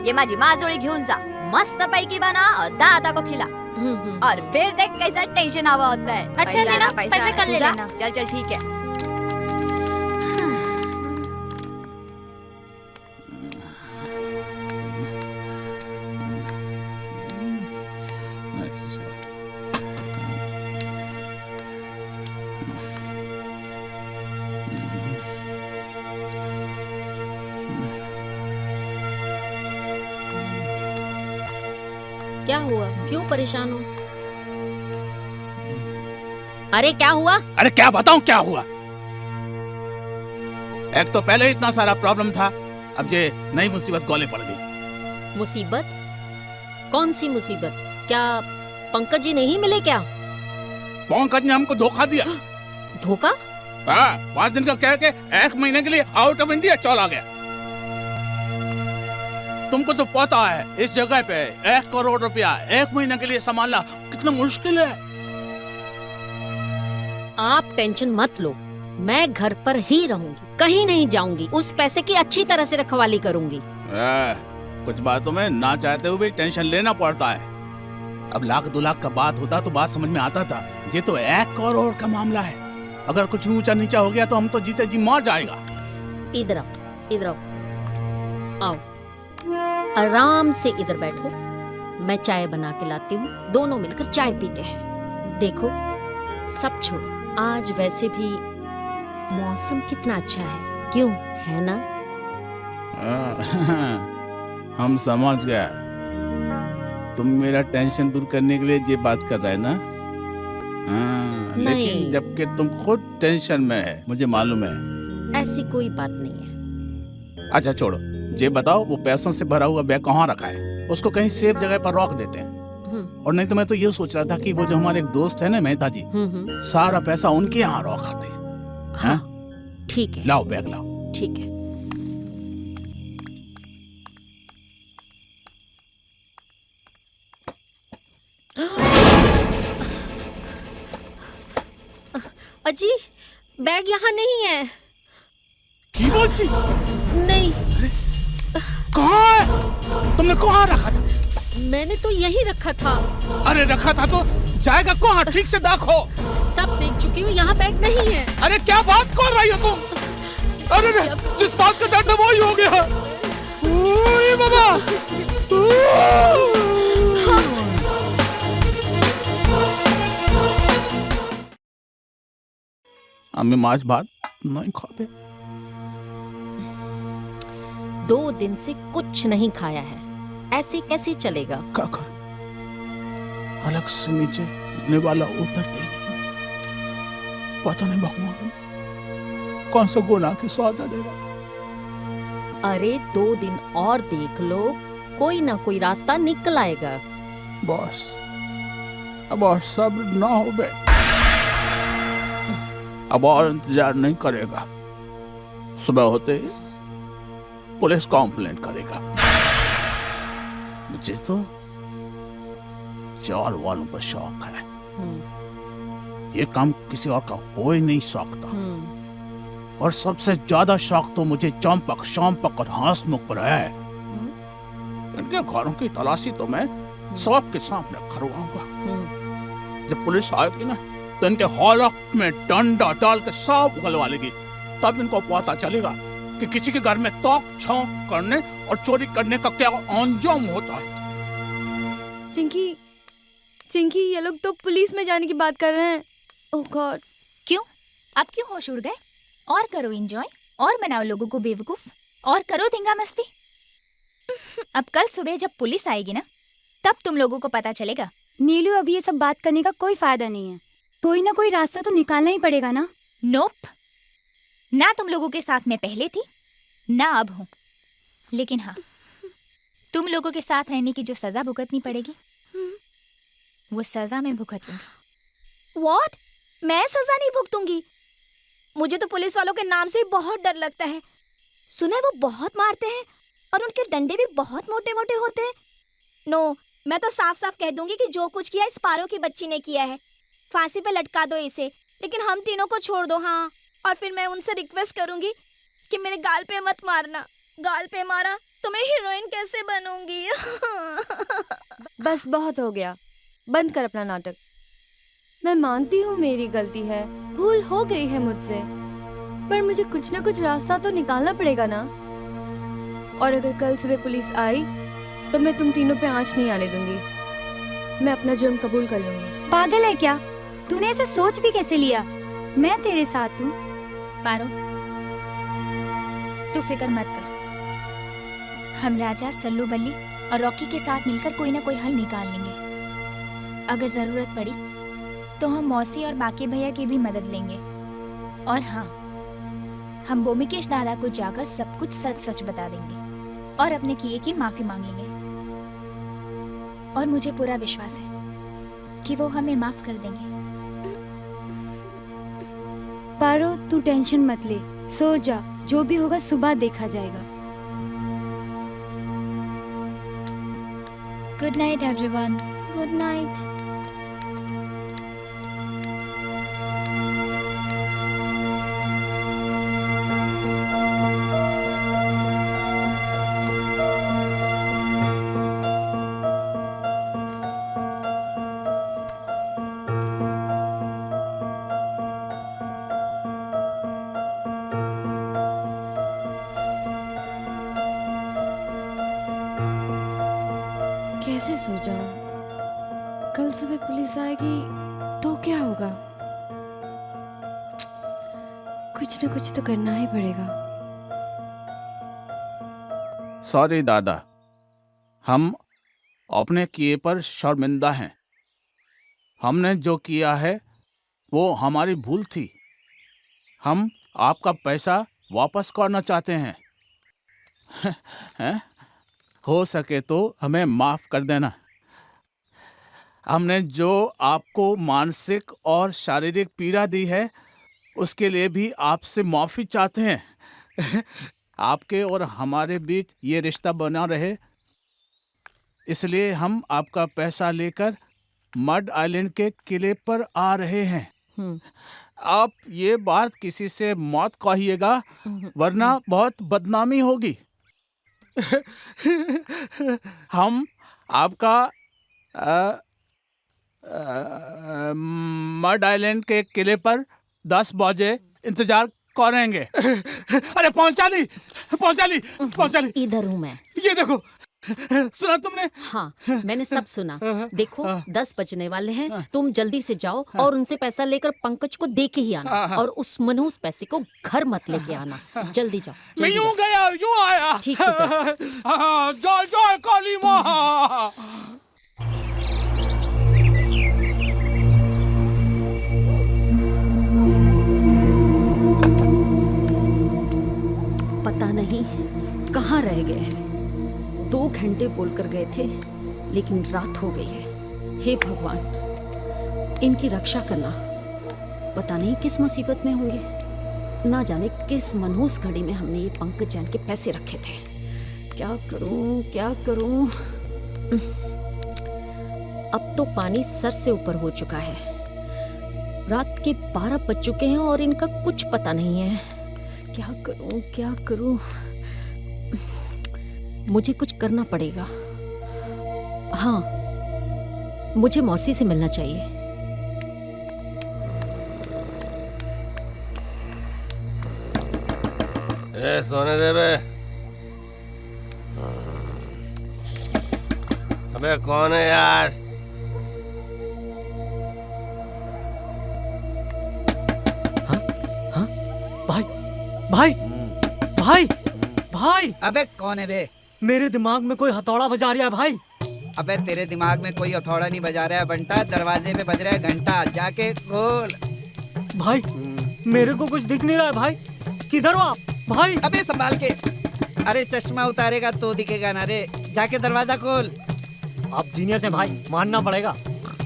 ये माझी माजोळी घेऊन जा, मस्त पैकी बना और दादा को खिला, और फिर देख कैसा टेंशन आवा होता है।
अच्छा लेना, पैसे कल ले लेना।
चल ठीक है।
क्या हुआ? क्यों परेशान हो? अरे क्या हुआ?
अरे क्या बताऊं क्या हुआ? एक तो पहले इतना सारा प्रॉब्लम था, अब जे नई मुसीबत गोले पड़ गई।
मुसीबत? कौन सी मुसीबत? क्या पंकज जी नहीं मिले क्या?
पंकज ने हमको धोखा दिया।
धोखा?
हाँ, 5 दिन का कह के 1 महीने के लिए आउट ऑफ इंडिया चला गया। तुमको तो पता है इस जगह पे 1 करोड़ रुपया 1 महीने के लिए संभालना कितना मुश्किल है।
आप टेंशन मत लो, मैं घर पर ही रहूंगी, कहीं नहीं जाऊंगी। उस पैसे की अच्छी तरह से रखवाली करूंगी।
कुछ बातों में ना चाहते हुए टेंशन लेना पड़ता है। अब 1-2 लाख का बात होता तो बात समझ में आता था। ये तो 1 करोड़ का मामला है। अगर कुछ ऊंचा नीचा हो गया तो हम तो जीते जी मर जाएगा।
इधर आओ, आओ, आराम से इधर बैठो, मैं चाय बना के लाती हूँ, दोनों मिलकर चाय पीते हैं। देखो, सब छोड़ो, आज वैसे भी मौसम कितना अच्छा है, क्यों है ना?
हम समझ गए, तुम मेरा टेंशन दूर करने के लिए ये बात कर रहे हैं ना? लेकिन जबकि तुम खुद टेंशन में है, मुझे मालूम है।
ऐसी कोई बात नहीं है।
अच्छा छोड़ो, ये बताओ वो पैसों से भरा हुआ बैग कहाँ रखा है? उसको कहीं सेफ जगह पर रख देते हैं। और नहीं तो मैं तो ये सोच रहा था कि वो जो हमारे एक दोस्त है ना मेहता जी, सारा पैसा उनके यहाँ रखाते हैं। हाँ,
ठीक है,
लाओ बैग लाओ।
ठीक है। अजी, बैग यहाँ नहीं है।
की बोलती?
नहीं।
कहाँ है? तुमने कहाँ रखा था?
मैंने तो यहीं रखा था।
अरे रखा था तो जाएगा कहाँ? ठीक से देखो।
सब देख चुकी हूँ, यहाँ बैग नहीं है।
अरे क्या बात कर रही हो तुम? अरे जिस बात का डर था वही हो गया। ओए बाबा। हमें माछ भात नहीं खाते।
2 दिन से कुछ नहीं खाया है, ऐसे कैसे चलेगा?
क्या कर? अलग से नीचे वाला उतरते ही नहीं। पता नहीं भगवान कौन सा गुनाह की सजा देगा।
अरे 2 दिन और देख लो, कोई ना कोई रास्ता निकल आएगा।
बॉस, अब और सब्र ना हो बे, अब और इंतजार नहीं करेगा। सुबह होते ही पुलिस कंप्लेंट करेगा। मुझे तो चाल वालों पर शौक है। ये काम किसी और का हो ही नहीं सकता। और सबसे ज्यादा शौक तो मुझे चंपक, शामपक और हंसमुख पर है। इनके घरों की तलाशी तो मैं सबके सामने करवाऊंगा। जब पुलिस आएगी ना तो इनके हॉलक में डंडा डाल के सब उगलवा लेगी। तब इनको पता चलेगा कि किसी के घर में तोक छौक करने और चोरी करने का क्या अंजाम होता है।
चिंकी, ये लोग तो पुलिस में जाने की बात कर रहे हैं। ओह गॉड।
क्यों? अब क्यों होश उड़ गए? और करो एंजॉय, और बनाओ लोगों को बेवकूफ, और करो धींगा मस्ती। अब कल सुबह जब पुलिस आएगी ना, तब तुम लोगों को पता चलेगा।
नीलू, अभी ये सब बात करने का कोई फायदा नहीं है। कोई ना कोई रास्ता तो निकालना ही पड़ेगा ना।
नोप, ना तुम लोगों के साथ मैं पहले थी, ना अब हूँ। लेकिन हाँ, तुम लोगों के साथ रहने की जो सजा भुगतनी पड़ेगी, वो सजा मैं भुगत लूंगी।
व्हाट? मैं सजा नहीं भुगतूंगी? मुझे तो पुलिस वालों के नाम से ही बहुत डर लगता है। सुना है वो बहुत मारते हैं और उनके डंडे भी बहुत मोटे मोटे होते हैं। नो, मैं तो साफ साफ कह दूंगी कि जो कुछ किया स्पारो की बच्ची ने किया है। फांसी पे लटका दो इसे, लेकिन हम तीनों को छोड़ दो। हाँ, और फिर मैं उनसे रिक्वेस्ट करूंगी कि मेरे गाल पे मत मारना। गाल पे मारा तो मैं हीरोइन कैसे बनूंगी?
बस बहुत हो गया, बंद कर अपना नाटक। मैं मानती हूँ मेरी गलती है, भूल हो गई है मुझसे, पर मुझे कुछ ना कुछ रास्ता तो निकालना पड़ेगा ना। और अगर कल सुबह पुलिस आई तो मैं तुम तीनों पे आंच नहीं आने दूंगी। मैं अपना जुर्म कबूल कर लूंगी।
पागल है क्या? तूने ऐसे सोच भी कैसे लिया? मैं तेरे साथ हूँ।
पारो, तू फिक्र मत कर। हम राजा, सल्लू बल्ली और रॉकी के साथ मिलकर कोई ना कोई हल निकाल लेंगे। अगर जरूरत पड़ी तो हम मौसी और बाकी भैया की भी मदद लेंगे। और हाँ, हम बोमिकेश दादा को जाकर सब कुछ सच सच बता देंगे और अपने किए की माफी मांग लेंगे। और मुझे पूरा विश्वास है कि वो हमें माफ कर देंगे।
पारो, तू टेंशन मत ले, सो जा। जो भी होगा सुबह देखा जाएगा।
Good night everyone.
Good night. कैसे सो जाऊं? कल सुबह पुलिस आएगी तो क्या होगा? कुछ न कुछ तो करना ही पड़ेगा।
सॉरी दादा, हम अपने किए पर शर्मिंदा हैं। हमने जो किया है वो हमारी भूल थी। हम आपका पैसा वापस करना चाहते हैं। हैं? हो सके तो हमें माफ कर देना। हमने जो आपको मानसिक और शारीरिक पीड़ा दी है उसके लिए भी आपसे माफी चाहते हैं। आपके और हमारे बीच ये रिश्ता बना रहे, इसलिए हम आपका पैसा लेकर मड आइलैंड के किले पर आ रहे हैं। आप ये बात किसी से मत कहिएगा, वरना बहुत बदनामी होगी। हम आपका मड आइलैंड के किले पर 10 बजे इंतजार करेंगे। अरे पहुंचा ली।
इधर हूँ मैं।
ये देखो, सुना तुमने?
हाँ, मैंने सब सुना। देखो 10 बजने वाले हैं, तुम जल्दी से जाओ और उनसे पैसा लेकर पंकज को दे के ही आना। और उस मनहूस पैसे को घर मत लेके आना। जल्दी जाओ।
मैं यूं गया यूं आया।
ठीक है, जाओ।
जय जय काली माँ।
पता नहीं कहाँ रह गए हैं? 2 घंटे बोलकर गए थे, लेकिन रात हो गई है। हे भगवान, इनकी रक्षा करना। पता नहीं किस मुसीबत में होंगे। ना जाने किस मनहूस घड़ी में हमने ये पंकज जैन के पैसे रखे थे। क्या करूं, क्या करूं? अब तो पानी सर से ऊपर हो चुका है। रात के 12 बज चुके हैं और इनका कुछ पता नहीं है। क्या करूं, क्या करूं? मुझे कुछ करना पड़ेगा। हाँ, मुझे मौसी से मिलना चाहिए।
ए, सोने दे बे। अबे कौन है यार?
भाई भाई भाई भाई।
अबे कौन है बे?
मेरे दिमाग में कोई हथौड़ा बजा रहा है भाई।
अबे तेरे दिमाग में कोई हथौड़ा नहीं बजा रहा है बंटा, दरवाजे पे बज रहा है घंटा, जाके खोल।
भाई मेरे को कुछ दिख नहीं रहा है भाई। किधर हो आप भाई?
अबे संभाल के। अरे चश्मा उतारेगा तो दिखेगा ना रे, जाके दरवाजा खोल।
आप जीनियस है भाई, मानना पड़ेगा।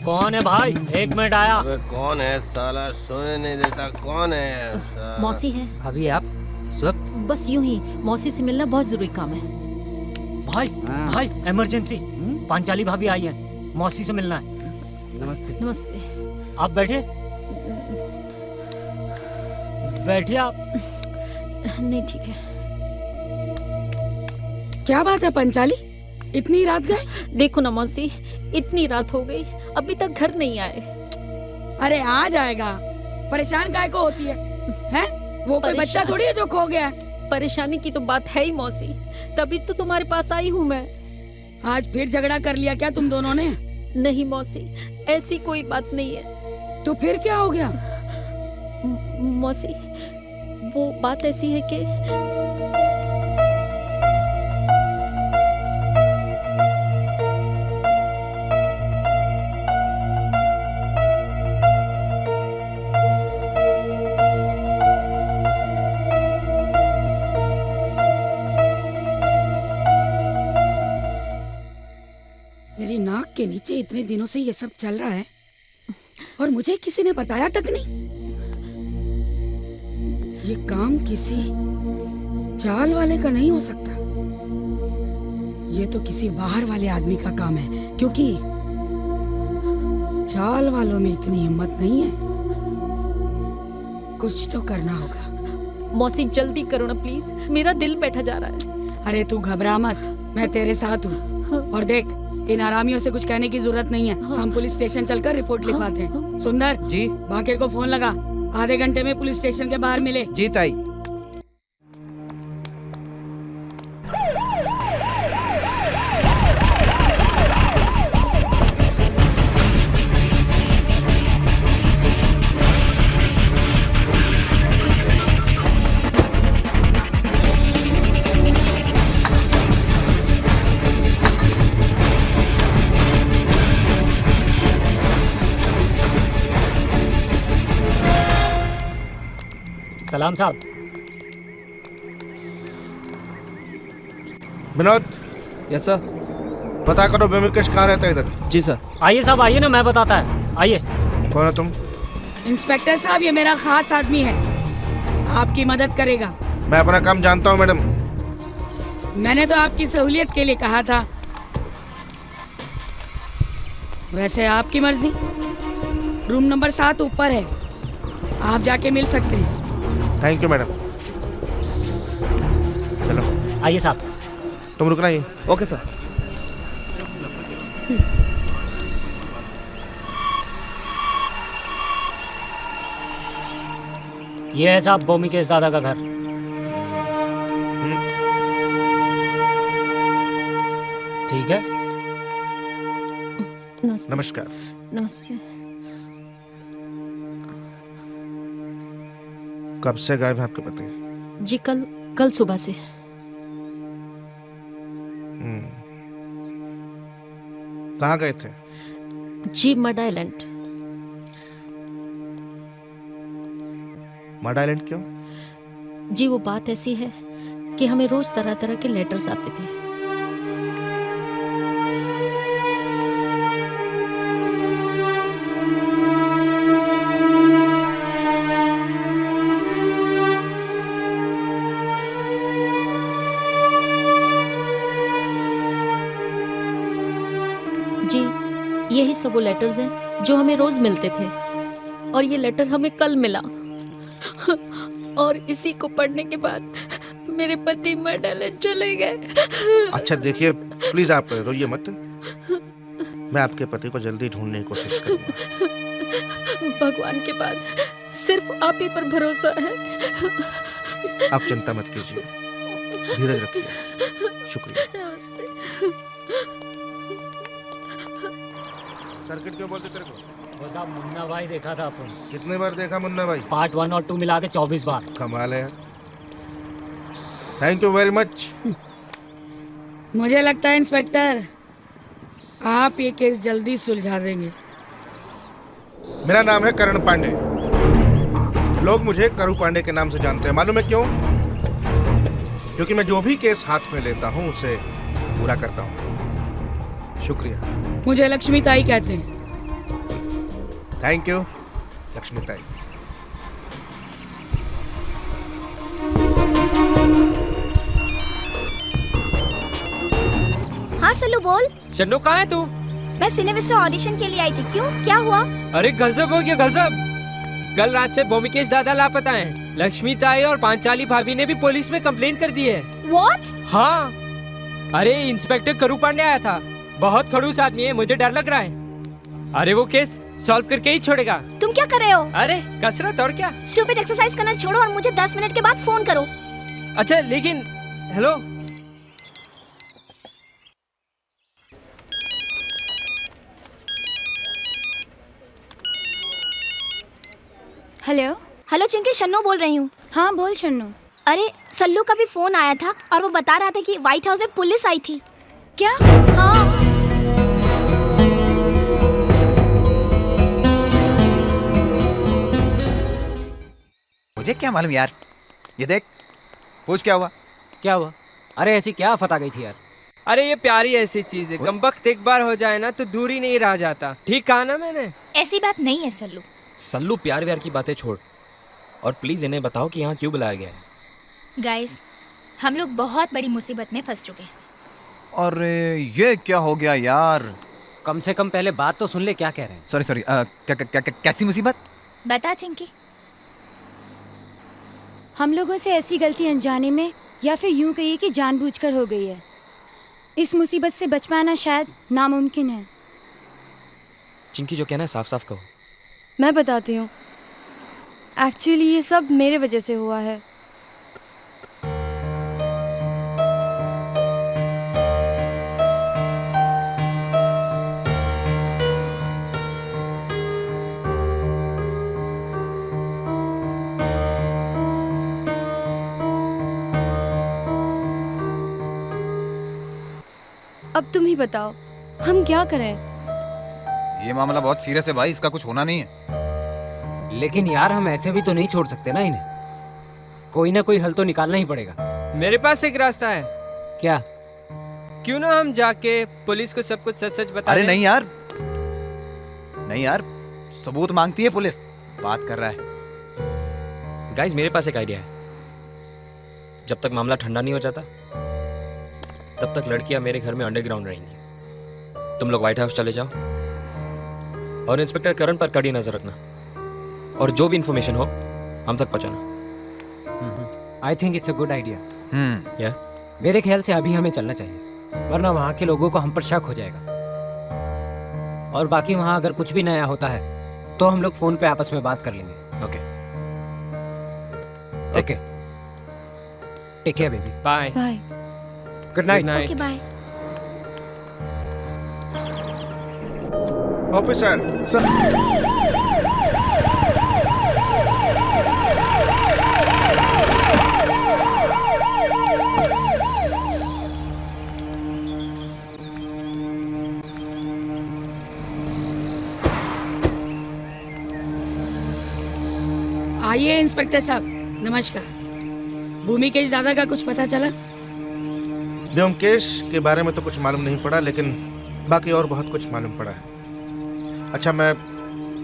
कौन है भाई? 1 मिनट आया।
अबे कौन है साला? सोने नहीं देता। कौन है?
मौसी है।
अभी आप इस वक्त?
बस यूं ही, मौसी से मिलना बहुत जरूरी काम है।
भाई भाई इमरजेंसी, पांचाली भाभी आई है, मौसी से मिलना है।
नमस्ते।
नमस्ते।
आप बैठिए, बैठिए आप।
नहीं ठीक है।
क्या बात है पंचाली, इतनी रात गए?
देखो ना मौसी, इतनी रात हो गई, अभी तक घर नहीं आए।
अरे आ जाएगा, परेशान काहे को होती है? हैं? वो कोई बच्चा थोड़ी है जो खो गया है।
परेशानी की तो बात है ही मौसी, तभी तो तुम्हारे पास आई हूँ मैं।
आज फिर झगड़ा कर लिया क्या तुम दोनों ने?
नहीं मौसी, ऐसी कोई बात नहीं है।
तो फिर क्या हो गया?
मौसी, वो बात ऐसी है कि
मेरी नाक के नीचे इतने दिनों से ये सब चल रहा है और मुझे किसी ने बताया तक नहीं। ये काम किसी चाल वाले का नहीं हो सकता। ये तो किसी बाहर वाले आदमी का काम है, क्योंकि चाल वालों में इतनी हिम्मत नहीं है। कुछ तो करना होगा।
मौसी जल्दी करो ना प्लीज, मेरा दिल बैठा जा रहा है।
अरे तू घबरा मत, मैं तेरे साथ हूँ। और देख, इन आरामियों से कुछ कहने की जरूरत नहीं है। हम पुलिस स्टेशन चलकर रिपोर्ट लिखवाते हैं। सुंदर
जी,
बाके को फोन लगा, आधे घंटे में पुलिस स्टेशन के बाहर मिले।
जी ताई।
सलाम साहब।
विनोद।
Yes sir.
पता करो बेमिरकश कहाँ रहता है इधर।
जी सर।
आइए साहब, आइए ना, मैं बताता है। आइए।
कौन है तुम?
इंस्पेक्टर साहब, ये मेरा खास आदमी है, आपकी मदद करेगा।
मैं अपना काम जानता हूँ मैडम।
मैंने तो आपकी सहूलियत के लिए कहा था। वैसे आपकी मर्जी। रूम नंबर 7 ऊपर है, आप जाके मिल सकते हैं।
Thank you madam. चलो
आइए साहब।
तुम रुकना ही।
Okay sir.
ये है साहब बोमी के दादा का घर। ठीक है।
नमस्कार।
नमस्ते।
कब से गायब है आपके पति?
जी कल सुबह से।
कहाँ गए थे?
जी मड आइलैंड।
मड आइलैंड क्यों?
जी वो बात ऐसी है कि हमें रोज तरह तरह के लेटर्स आते थे। जी, यही सब वो लेटर्स हैं जो हमें रोज मिलते थे, और ये लेटर हमें कल मिला। और इसी को पढ़ने के बाद मेरे पति मर डाले चले गए।
अच्छा देखिए, प्लीज आप रोइए मत। मैं आपके पति को जल्दी ढूंढने की कोशिश करूंगा।
भगवान के बाद सिर्फ आप ही पर भरोसा है।
आप चिंता मत कीजिए, धीरज रखिए। शुक्रिया। सर्किट क्यों बोलते तेरे को?
वो साहब मुन्ना भाई देखा था अपन।
कितने बार देखा मुन्ना भाई?
पार्ट 1 और 2 मिला के 24 बार।
कमाल है यार। Thank you very much.
मुझे लगता है इंस्पेक्टर आप ये केस जल्दी सुलझा देंगे।
मेरा नाम है करण पांडे। लोग मुझे करू पांडे के नाम से जानते हैं। मालूम है क्यों? क्योंकि मैं जो भी केस हाथ में लेता हूँ उसे पूरा करता हूँ। शुक्रिया।
मुझे लक्ष्मी ताई कहते हैं।
थैंक यू लक्ष्मी ताई।
हाँ सल्लू बोल।
शन्नू कहाँ है तू?
मैं सिनेविस्टा ऑडिशन के लिए आई थी। क्यों, क्या हुआ?
अरे गजब हो गया गजब। कल रात से भूमिकेश दादा लापता हैं। लक्ष्मी ताई और पांचाली भाभी ने भी पुलिस में कंप्लेंट कर दी है।
What?
हाँ, अरे इंस्पेक्टर करू पांडे आया था। बहुत खड़ूस आदमी है, मुझे डर लग रहा है। अरे वो केस सॉल्व करके ही छोड़ेगा।
तुम क्या कर रहे हो?
अरे कसरत और क्या।
स्टूपिड एक्सरसाइज करना छोड़ो और मुझे 10 मिनट के बाद फोन करो।
अच्छा लेकिन hello,
hello.
Hello Chinki, Shannu बोल रही हूँ।
हाँ बोल शन्नू।
अरे सल्लू का भी फोन आया था और वो बता रहा था कि व्हाइट हाउस में पुलिस आई थी।
क्या?
हाँ।
मुझे क्या मालूम यार। ये देख, पूछ क्या हुआ?
क्या हुआ? अरे ऐसी क्या फता गई थी यार। अरे ये प्यारी ऐसी चीज है, कमबख्त एक बार हो जाए ना तो दूरी नहीं रह जाता। ठीक कहा ना मैंने?
ऐसी बात नहीं है सल्लू।
सल्लू प्यार व्यार की बातें छोड़ और प्लीज इन्हें बताओ कि यहाँ क्यों बुलाया गया है।
गाइस, हम लोग बहुत बड़ी मुसीबत में फंस चुके हैं।
अरे ये क्या हो गया यार?
कम से कम पहले बात तो सुन ले, क्या कह रहे हैं।
सॉरी कैसी मुसीबत?
बता चिंकी।
हम लोगों से ऐसी गलती अनजाने में या फिर यूं कहिए कि जानबूझकर हो गई है। इस मुसीबत से बच पाना शायद नामुमकिन है।
चिंकी जो कहना है साफ साफ कहो।
मैं बताती हूँ। एक्चुअली ये सब मेरे वजह से हुआ है। अब तुम ही बताओ, हम क्या करें?
ये मामला बहुत सीरियस है भाई, इसका कुछ होना नहीं है।
लेकिन यार हम ऐसे भी तो नहीं छोड़ सकते ना इन्हें। कोई ना कोई हल तो निकालना ही पड़ेगा। मेरे पास एक रास्ता है। क्या? क्यों ना हम जाके पुलिस को सब कुछ सच सच बता
अरे
दें?
नहीं यार, नहीं यार, सबूत मांगती है पुलिस। बात कर रहा है।
गाइस मेरे पास एक आइडिया है। जब तक मामला ठंडा नहीं हो जाता तब तक लड़कियां मेरे घर में अंडरग्राउंड रहेंगी। तुम लोग व्हाइट हाउस चले जाओ और इंस्पेक्टर करण पर कड़ी नजर रखना और जो भी इंफॉर्मेशन हो हम तक पहुंचाना।
I think it's a good idea.
या
मेरे ख्याल से अभी हमें चलना चाहिए, वरना वहाँ के लोगों को हम पर शक हो जाएगा। और बाकी वहाँ अगर कुछ भी नया होता है तो हम लोग फोन पे आपस में बात कर लेंगे।
Okay
okay, take care baby. Bye
bye.
Good night.
Okay bye.
Officer sir.
आइए इंस्पेक्टर साहब, नमस्कार। भूमिकेश दादा का कुछ पता चला?
व्योमकेश के बारे में तो कुछ मालूम नहीं पड़ा, लेकिन बाकी और बहुत कुछ मालूम पड़ा है। अच्छा, मैं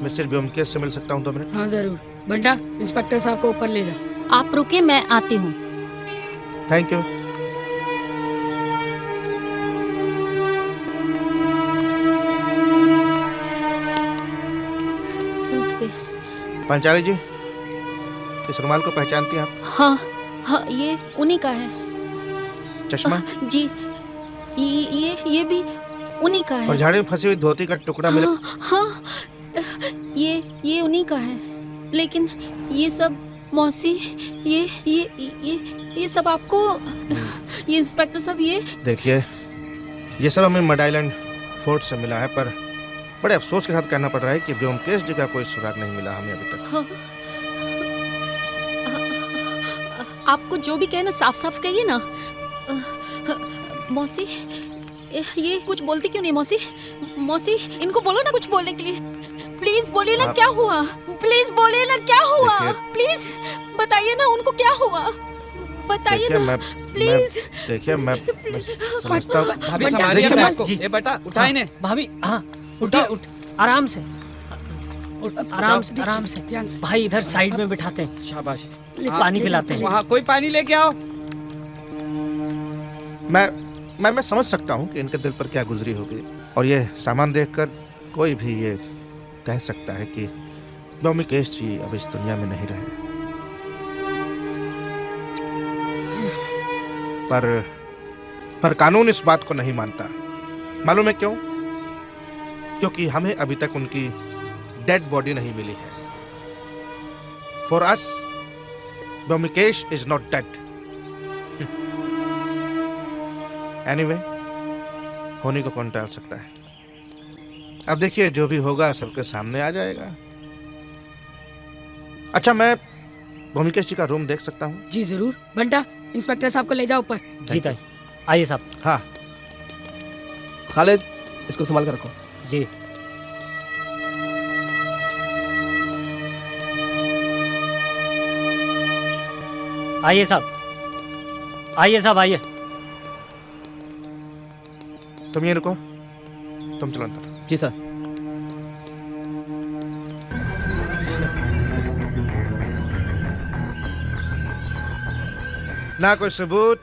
मिस्टर व्योमकेश से मिल सकता हूँ 2 मिनट?
हाँ जरूर। बंटा, इंस्पेक्टर साहब को ऊपर ले जा।
आप रुके, मैं आती हूँ।
Thank you.
नमस्ते।
पंचाली जी, इस रुमाल को पहचानती हैं आप?
हाँ हाँ, ये उन्हीं का है।
चश्मा?
जी, ये भी उन्हीं का है।
और झाड़ी में फंसी हुई धोती का टुकड़ा मिले?
हाँ, ये उन्हीं का है। लेकिन ये सब मौसी, ये सब आपको, ये इंस्पेक्टर साहब, ये
देखिए, ये सब हमें मड आइलैंड फोर्ट से मिला है, पर बड़े अफसोस के साथ कहना पड़ रहा है कि व्योमकेश जी का कोई सुराग नहीं मिला हमें अभी तक।
हाँ। आपको जो भी कहना साफ साफ कहिए ना। मौसी, ये कुछ बोलती क्यों नहीं? मौसी, मौसी, इनको बोलो ना कुछ बोलने के लिए। प्लीज बोलिए ना, क्या हुआ? प्लीज बोलिए ना, क्या हुआ? प्लीज बताइए ना उनको क्या हुआ, बताइए ना प्लीज।
देखिए, मैं समझता हूँ।
भाभी संभालिए अपने आप को। ये बेटा उठा इन्हें।
भाभी, हाँ उठिए, उठ, आराम से, आराम से, आराम से। भाई इधर साइड में बिठाते हैं।
शाबाश।
पानी पिलाते हैं।
वहाँ कोई पानी लेके आओ।
मैं समझ सकता हूँ कि इनके दिल पर क्या गुजरी होगी, और ये सामान देखकर कोई भी ये कह सकता है कि व्योमकेश जी अब इस दुनिया में नहीं रहे। पर कानून इस बात को नहीं मानता। मालूम है क्यों? क्योंकि हमें अभी तक उनकी डेड बॉडी नहीं मिली है। For us, Byomkesh is not dead. Anyway, होने को कौन टाल सकता है? अब देखिए, जो भी होगा सबके सामने आ जाएगा। अच्छा, मैं व्योमकेश जी का रूम देख सकता हूँ?
जी जरूर। बंटा, इंस्पेक्टर साहब को ले जाओ ऊपर।
जी ताई, आइए साहब।
हाँ
खालिद, इसको संभाल कर रखो।
जी। आइए साहब, आइए साहब, आइए।
तुम ये रुको, तुम चलो अंदर।
जी सर।
ना कोई सबूत,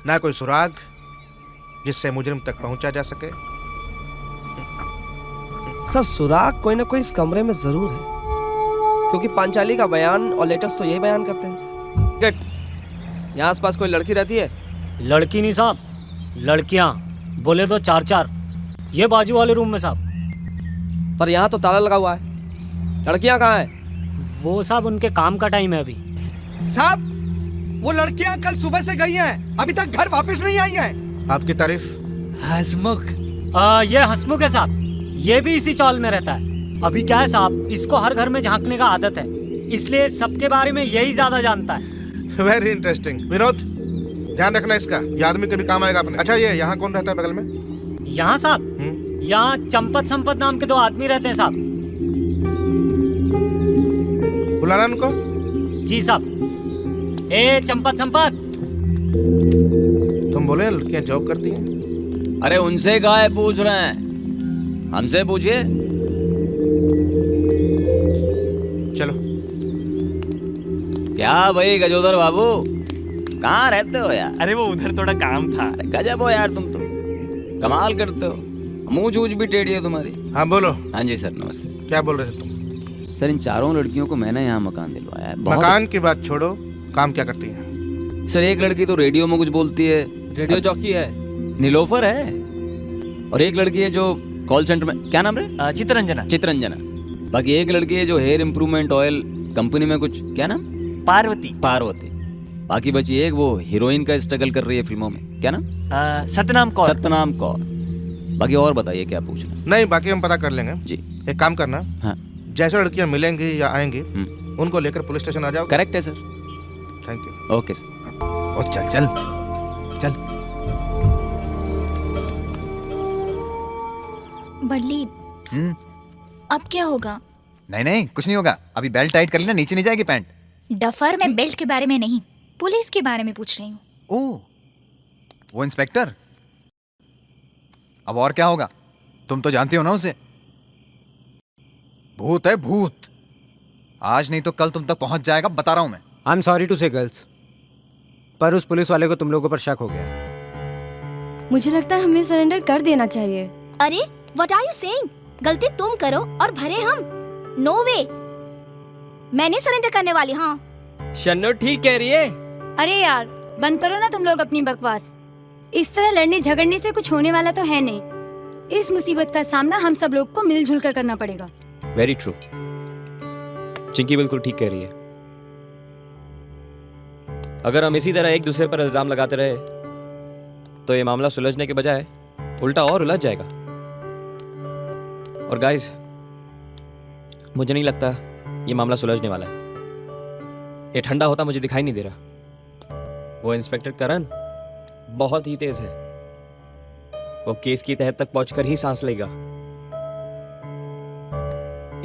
ना कोई सुराग जिससे मुजरिम तक पहुंचा जा सके।
सर, सुराग कोई ना कोई इस कमरे में जरूर है, क्योंकि पांचाली का बयान और लेटेस्ट तो यही बयान करते हैं। यहाँ आसपास कोई लड़की रहती है?
लड़की नहीं साहब, लड़कियां बोले तो 4-4। ये बाजू वाले रूम में साहब।
पर यहाँ तो ताला लगा हुआ है। लड़कियां कहाँ हैं?
वो साहब उनके काम का टाइम है अभी।
साहब, वो लड़कियां कल सुबह से गई हैं, अभी तक घर वापस नहीं आई हैं।
आपकी तारीफ?
हसमुख।
ये हसमुख है साहब, ये भी इसी चौल में रहता है। अभी क्या है साहब, इसको हर घर में झांकने का आदत है, इसलिए सबके बारे में यही ज्यादा जानता है।
Very interesting. विनोद, ध्यान रखना इसका, ये आदमी कभी काम आएगा अपने। अच्छा, ये यहाँ कौन रहता है बगल में?
यहाँ साहब, यहाँ चंपत संपत नाम के 2 आदमी रहते हैं साहब।
बुलाना उनको।
जी साहब। ए चंपत संपत।
तुम बोले लड़कियां जॉब करती हैं?
अरे उनसे काहे पूछ रहे हैं, हमसे पूछिए।
चलो।
क्या भाई गजोदर बाबू, कहाँ रहते हो यार?
अरे वो उधर थोड़ा काम था।
अरे गजब हो यार, तुम तो कमाल करते हो। मूंछ ऊंच भी टेढ़ी है तुम्हारी।
हाँ बोलो।
हाँ जी सर, नमस्ते।
क्या बोल रहे थे तुम?
सर, इन 4 लड़कियों को मैंने यहाँ मकान दिलवाया है।
मकान की बात छोड़ो, काम क्या करती है?
सर, एक लड़की तो रेडियो में कुछ बोलती है,
रेडियो जॉकी है,
नीलोफर है। और एक लड़की है जो कॉल सेंटर में, क्या नाम है?
चित्रंजना।
चित्रंजना। बाकी एक लड़की है जो हेयर इंप्रूवमेंट ऑयल कंपनी में कुछ, क्या नाम?
पार्वती।
पार्वती। बाकी बची एक, वो हीरोइन का स्ट्रगल कर रही है फिल्मों में, क्या नाम?
सतनाम कौर।
सतनाम कौर। बाकी और बताइए, क्या पूछना?
नहीं, बाकी हम पता कर लेंगे
जी।
एक काम करना,
हाँ,
जैसे लड़कियां मिलेंगी या आएंगी उनको लेकर पुलिस स्टेशन आ जाओ।
करेक्ट है sir.
Thank you.
Okay sir.
ओ चल चल चल।
बल्ली, अब क्या होगा?
नहीं नहीं, कुछ नहीं होगा। अभी बेल्ट टाइट कर लेना, नीचे नहीं जाएगी पैंट।
डफर में बेल्ट के बारे में नहीं, पुलिस के बारे में पूछ रही हूँ।
ओह, वो इंस्पेक्टर। अब और क्या होगा? तुम तो जानती हो ना उसे। भूत है भूत। आज नहीं तो कल तुम तक पहुंच जाएगा, बता रहा हूं मैं।
आई एम सॉरी टू से गर्ल्स, पर उस पुलिस वाले को तुम लोगों पर शक हो गया।
मुझे लगता है हमें सरेंडर कर देना चाहिए।
अरे व्हाट आर यू सेइंग? गलती तुम करो और भरे हम? नो वे, मैं नहीं सरेंडर करने वाली। हाँ
शन्नो ठीक कह रही है।
अरे यार बंद करो ना तुम लोग अपनी बकवास। इस तरह लड़ने झगड़ने से कुछ होने वाला तो है नहीं। इस मुसीबत का सामना हम सब लोग को मिलजुल कर करना पड़ेगा।
वेरी ट्रू, चिंकी बिल्कुल ठीक कह रही है। अगर हम इसी तरह एक दूसरे पर इल्जाम लगाते रहे तो ये मामला सुलझने के बजाय उल्टा और उलझ जाएगा। और गाइस, मुझे नहीं लगता ये मामला सुलझने वाला है। ये ठंडा होता मुझे दिखाई नहीं दे रहा। वो इंस्पेक्टर करण बहुत ही तेज है। वो केस की तह तक पहुंचकर ही सांस लेगा।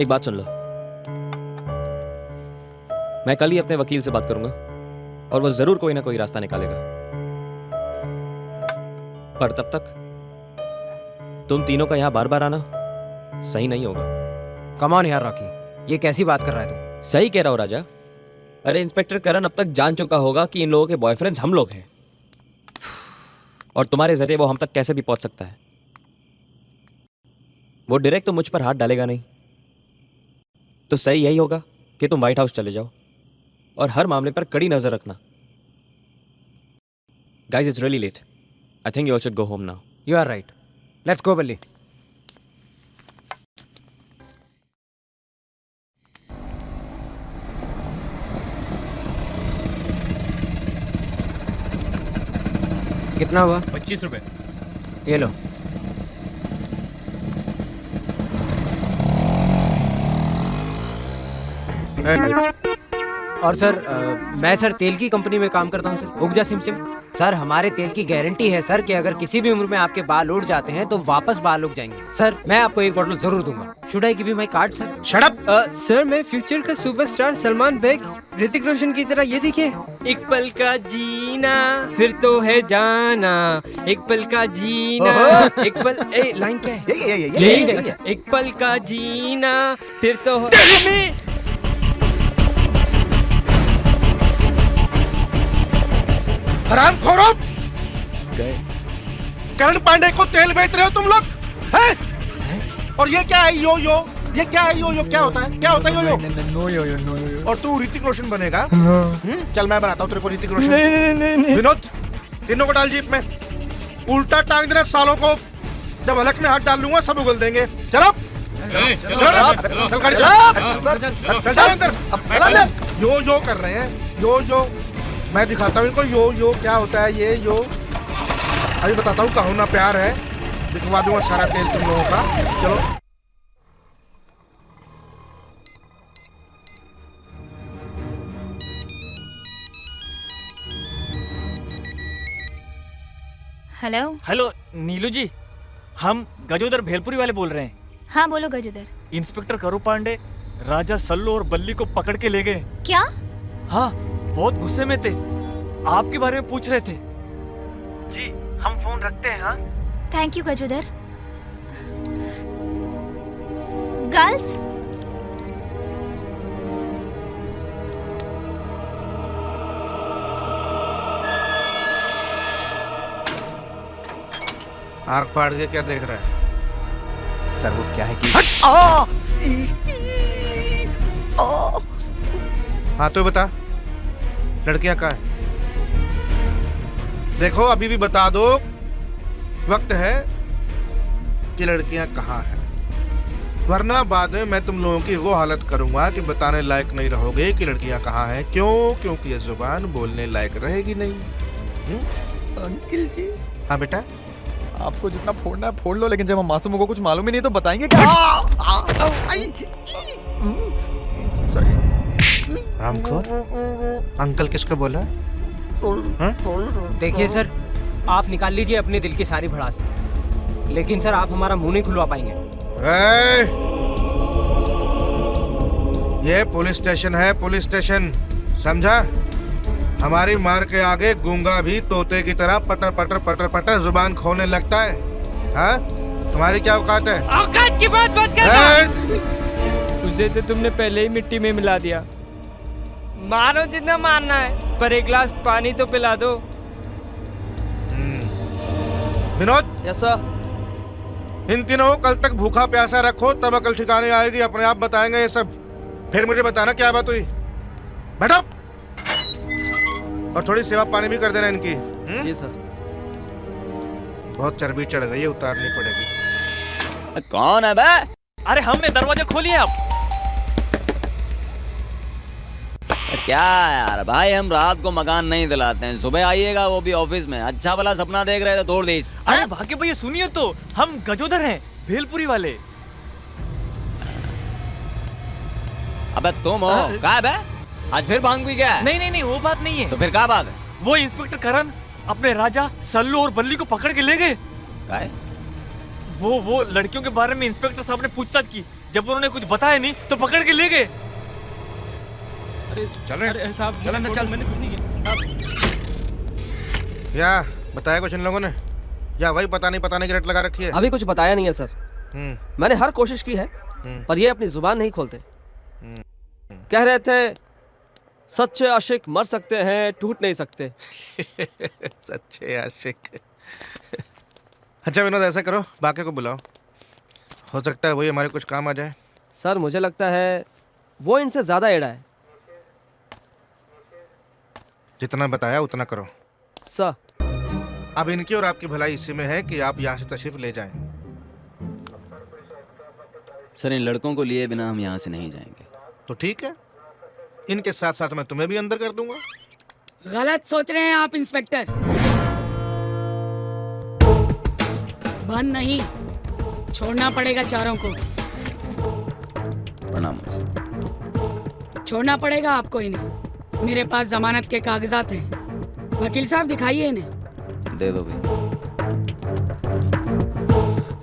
एक बात सुन लो, मैं कल ही अपने वकील से बात करूंगा और वो जरूर कोई ना कोई रास्ता निकालेगा। पर तब तक तुम तीनों का यहां बार बार आना सही नहीं होगा।
कम ऑन यार रॉकी, ये कैसी बात कर रहा है तू?
सही कह रहा हो राजा। अरे इंस्पेक्टर करण अब तक जान चुका होगा कि इन लोगों के बॉयफ्रेंड्स हम लोग हैं, और तुम्हारे जरिए वो हम तक कैसे भी पहुंच सकता है। वो डायरेक्ट तो मुझ पर हाथ डालेगा नहीं, तो सही यही होगा कि तुम व्हाइट हाउस चले जाओ और हर मामले पर कड़ी नजर रखना। Guys, it's really late. I think you all should go home now.
You are right, let's go Balli. कितना हुआ?
25 रुपए।
ये लो। और सर मैं सर तेल की कंपनी में काम करता हूँ सर, उगजा सिमसिम। सर हमारे तेल की गारंटी है सर कि अगर किसी भी उम्र में आपके बाल उड़ जाते हैं तो वापस बाल उग जाएंगे। सर मैं आपको एक बॉटल जरूर दूंगा। Should I give you my card sir?
Shut up.
Sir मैं फ्यूचर का सुपरस्टार सलमान बेग, ऋतिक रोशन की तरह, ये देखिए। एक पल का जीना फिर तो है जाना, एक पल का जीना, एक पल लाइन क्या है? यही एक पल का जीना फिर तो
हरामखोरों! करण पांडे को तेल बेच रहे हो तुम लोग हैं? और ये क्या है यो यो? ये क्या है यो यो? क्या होता है? क्या होता है यो यो? नो यो यो नो यो। और तू ऋतिक रोशन बनेगा? चल मैं बनाता हूँ तेरे को ऋतिक रोशन। विनोद, तीनों को डाल जीप में। उल्टा टांग देना सालों को। जब हलक में हाथ डाल लूंगा सब उगल देंगे। चलो यो यो कर रहे हैं, यो यो। मैं दिखाता हूँ इनको यो यो क्या होता है। ये यो अभी बताता हूँ। कहो ना प्यार है, दिखवा दूंगा सारा तेल तुम लोगों का। चलो
हेलो।
हेलो नीलू जी, हम गजोदर भेलपुरी वाले बोल रहे हैं।
हाँ बोलो गजोदर।
इंस्पेक्टर करू पांडे राजा सल्लू और बल्ली को पकड़ के ले गए।
क्या?
हाँ, बहुत गुस्से में थे, आपके बारे में पूछ रहे थे। जी हम फोन रखते हैं। हाँ
थैंक यू गजोदर। गर्ल्स
आँख फाड़ के क्या देख रहा है?
सर वो क्या है कि
हाँ तो बता, लड़कियां कहाँ हैं? देखो अभी भी बता दो, वक्त है कि लड़कियां कहाँ हैं, वरना बाद में मैं तुम लोगों की वो हालत करूंगा कि बताने लायक नहीं रहोगे कि लड़कियां कहाँ हैं। क्यों? क्योंकि ये जुबान बोलने लायक रहेगी नहीं।
अंकल जी।
हाँ बेटा,
आपको जितना फोड़ना है फोड़ लो, लेकिन जब हम मासूमों को कुछ मालूम ही नहीं तो बताएंगे क्या?
रामखोर, अंकल किसको बोला?
देखिए सर, आप निकाल लीजिए अपने दिल की सारी भड़ास, लेकिन सर आप हमारा मुंह नहीं खुलवा पाएंगे।
ये पुलिस स्टेशन है, पुलिस स्टेशन, समझा? हमारी मार के आगे गूंगा भी तोते की तरह पटर पटर पटर पटर जुबान खोलने लगता है। हाँ, तुम्हारी क्या औकात है?
औकात की बात मत करना। उसे तो तुमने पहले ही मिट्टी में मिला दिया। मारो जितना मारना है, पर एक गिलास पानी तो पिला दो।
विनोद।
Yes sir.
इन तीनों को कल तक भूखा प्यासा रखो, तब अकल ठिकाने आएगी। अपने आप बताएंगे ये सब, फिर मुझे बताना क्या बात हुई। बैठो और थोड़ी सेवा पानी भी कर देना इनकी।
जी सर।
बहुत चर्बी चढ़ गई है, उतारनी पड़ेगी।
कौन है बे?
अरे हमने दरवाजा खोलिए आप।
क्या यार भाई, हम रात को मकान नहीं दिलाते हैं, सुबह आइएगा वो भी ऑफिस में। अच्छा भला सपना देख रहे थे, तोड़ दी।
अरे भाग्य भैया सुनिए तो, हम गजोदर हैं, भेलपुरी वाले।
अबे तुम हो? कहाँ है बे? आज फिर भांग भी गया?
नहीं नहीं नहीं, वो बात नहीं है।
तो फिर क्या बात है?
वो इंस्पेक्टर करण अपने राजा सल्लू और बल्ली को पकड़ के ले गए। वो लड़कियों के बारे में इंस्पेक्टर साहब ने पूछताछ की, जब उन्होंने कुछ बताया नहीं तो पकड़ के ले गए।
चल
साहब चल, मैंने कुछ नहीं किया।
क्या बताया कुछ इन लोगों ने, या वही पता नहीं की रट लगा रखी है?
अभी कुछ बताया नहीं है सर। मैंने हर कोशिश की है, पर ये अपनी जुबान नहीं खोलते। कह रहे थे सच्चे आशिक मर सकते हैं, टूट नहीं सकते।
सच्चे आशिक। अच्छा विनोद, ऐसा करो, बाकी को बुलाओ, हो सकता है वही हमारे कुछ काम आ जाए।
सर मुझे लगता है वो इनसे ज्यादा एड़ा है।
जितना बताया उतना करो
सर।
अब इनकी और आपकी भलाई इसी में है कि आप यहाँ से तशरीफ ले जाएं।
सर इन लड़कों को लिए बिना हम यहाँ से नहीं जाएंगे।
तो ठीक है, इनके साथ साथ मैं तुम्हें भी अंदर कर दूंगा।
गलत सोच रहे हैं आप इंस्पेक्टर। बंद नहीं, छोड़ना पड़ेगा चारों को।
प्रणाम।
छोड़ना पड़ेगा आपको इन्हें। मेरे पास जमानत के कागजात हैं। वकील साहब दिखाइए इन्हें।
दे दो भाई।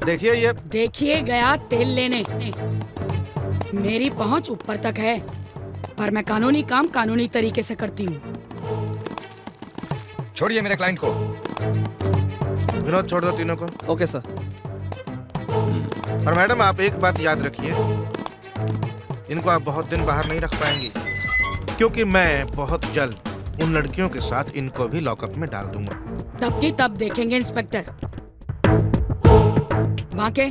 देखिए ये
देखिए गया तेल लेने। मेरी पहुंच ऊपर तक है, पर मैं कानूनी काम कानूनी तरीके से करती हूँ।
छोड़िए मेरे क्लाइंट को।
विनोद छोड़ दो तीनों को।
Okay sir.
और मैडम आप एक बात याद रखिए, इनको आप बहुत दिन बाहर नहीं रख पाएंगी, क्योंकि मैं बहुत जल्द उन लड़कियों के साथ इनको भी लॉकअप में डाल दूंगा।
तब की तब देखेंगे इंस्पेक्टर। बाके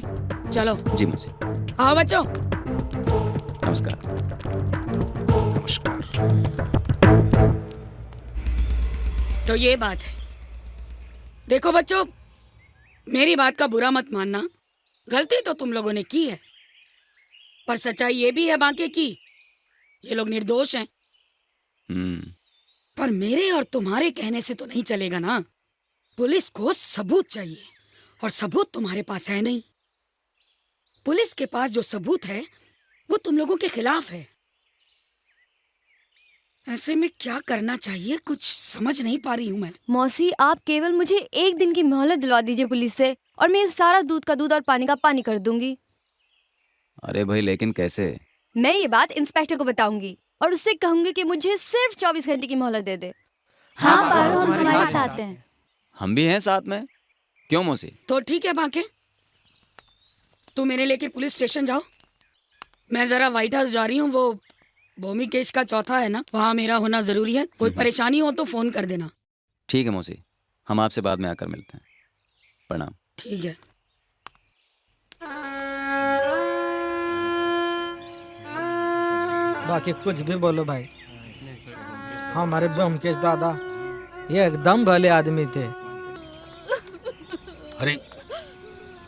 चलो।
जी मुझे।
आओ बच्चों।
नमस्कार।
नमस्कार।
तो ये बात है। देखो बच्चों, मेरी बात का बुरा मत मानना, गलती तो तुम लोगों ने की है, पर सच्चाई ये भी है बाकी की, ये लोग निर्दोष हैं। पर मेरे और तुम्हारे कहने से तो नहीं चलेगा ना। पुलिस को सबूत चाहिए, और सबूत तुम्हारे पास है नहीं। पुलिस के पास जो सबूत है वो तुम लोगों के खिलाफ है। ऐसे में क्या करना चाहिए कुछ समझ नहीं पा रही हूँ मैं।
मौसी, आप केवल मुझे एक दिन की मोहलत दिलवा दीजिए पुलिस से, और मैं सारा दूध का दूध और पानी का पानी कर दूंगी।
अरे भाई लेकिन कैसे?
मैं ये बात इंस्पेक्टर को बताऊंगी और उससे कहूंगी कि मुझे सिर्फ 24 घंटे की मोहलत दे दे। हाँ पारो, हम तुम्हारे साथ हैं।
हम भी हैं साथ में। क्यों मौसी?
तो ठीक है बाके, तू मेरे लेके पुलिस स्टेशन जाओ। मैं जरा व्हाइट हाउस जा रही हूँ, वो भूमि केस का चौथा है ना, वहाँ मेरा होना जरूरी है। कोई परेशानी हो तो फोन कर देना।
ठीक है मौसी, हम आपसे बाद में आकर मिलते हैं। प्रणाम।
ठीक है।
बाकी कुछ भी बोलो भाई, हमारे ब्योमकेश दादा ये एकदम भले आदमी थे।
अरे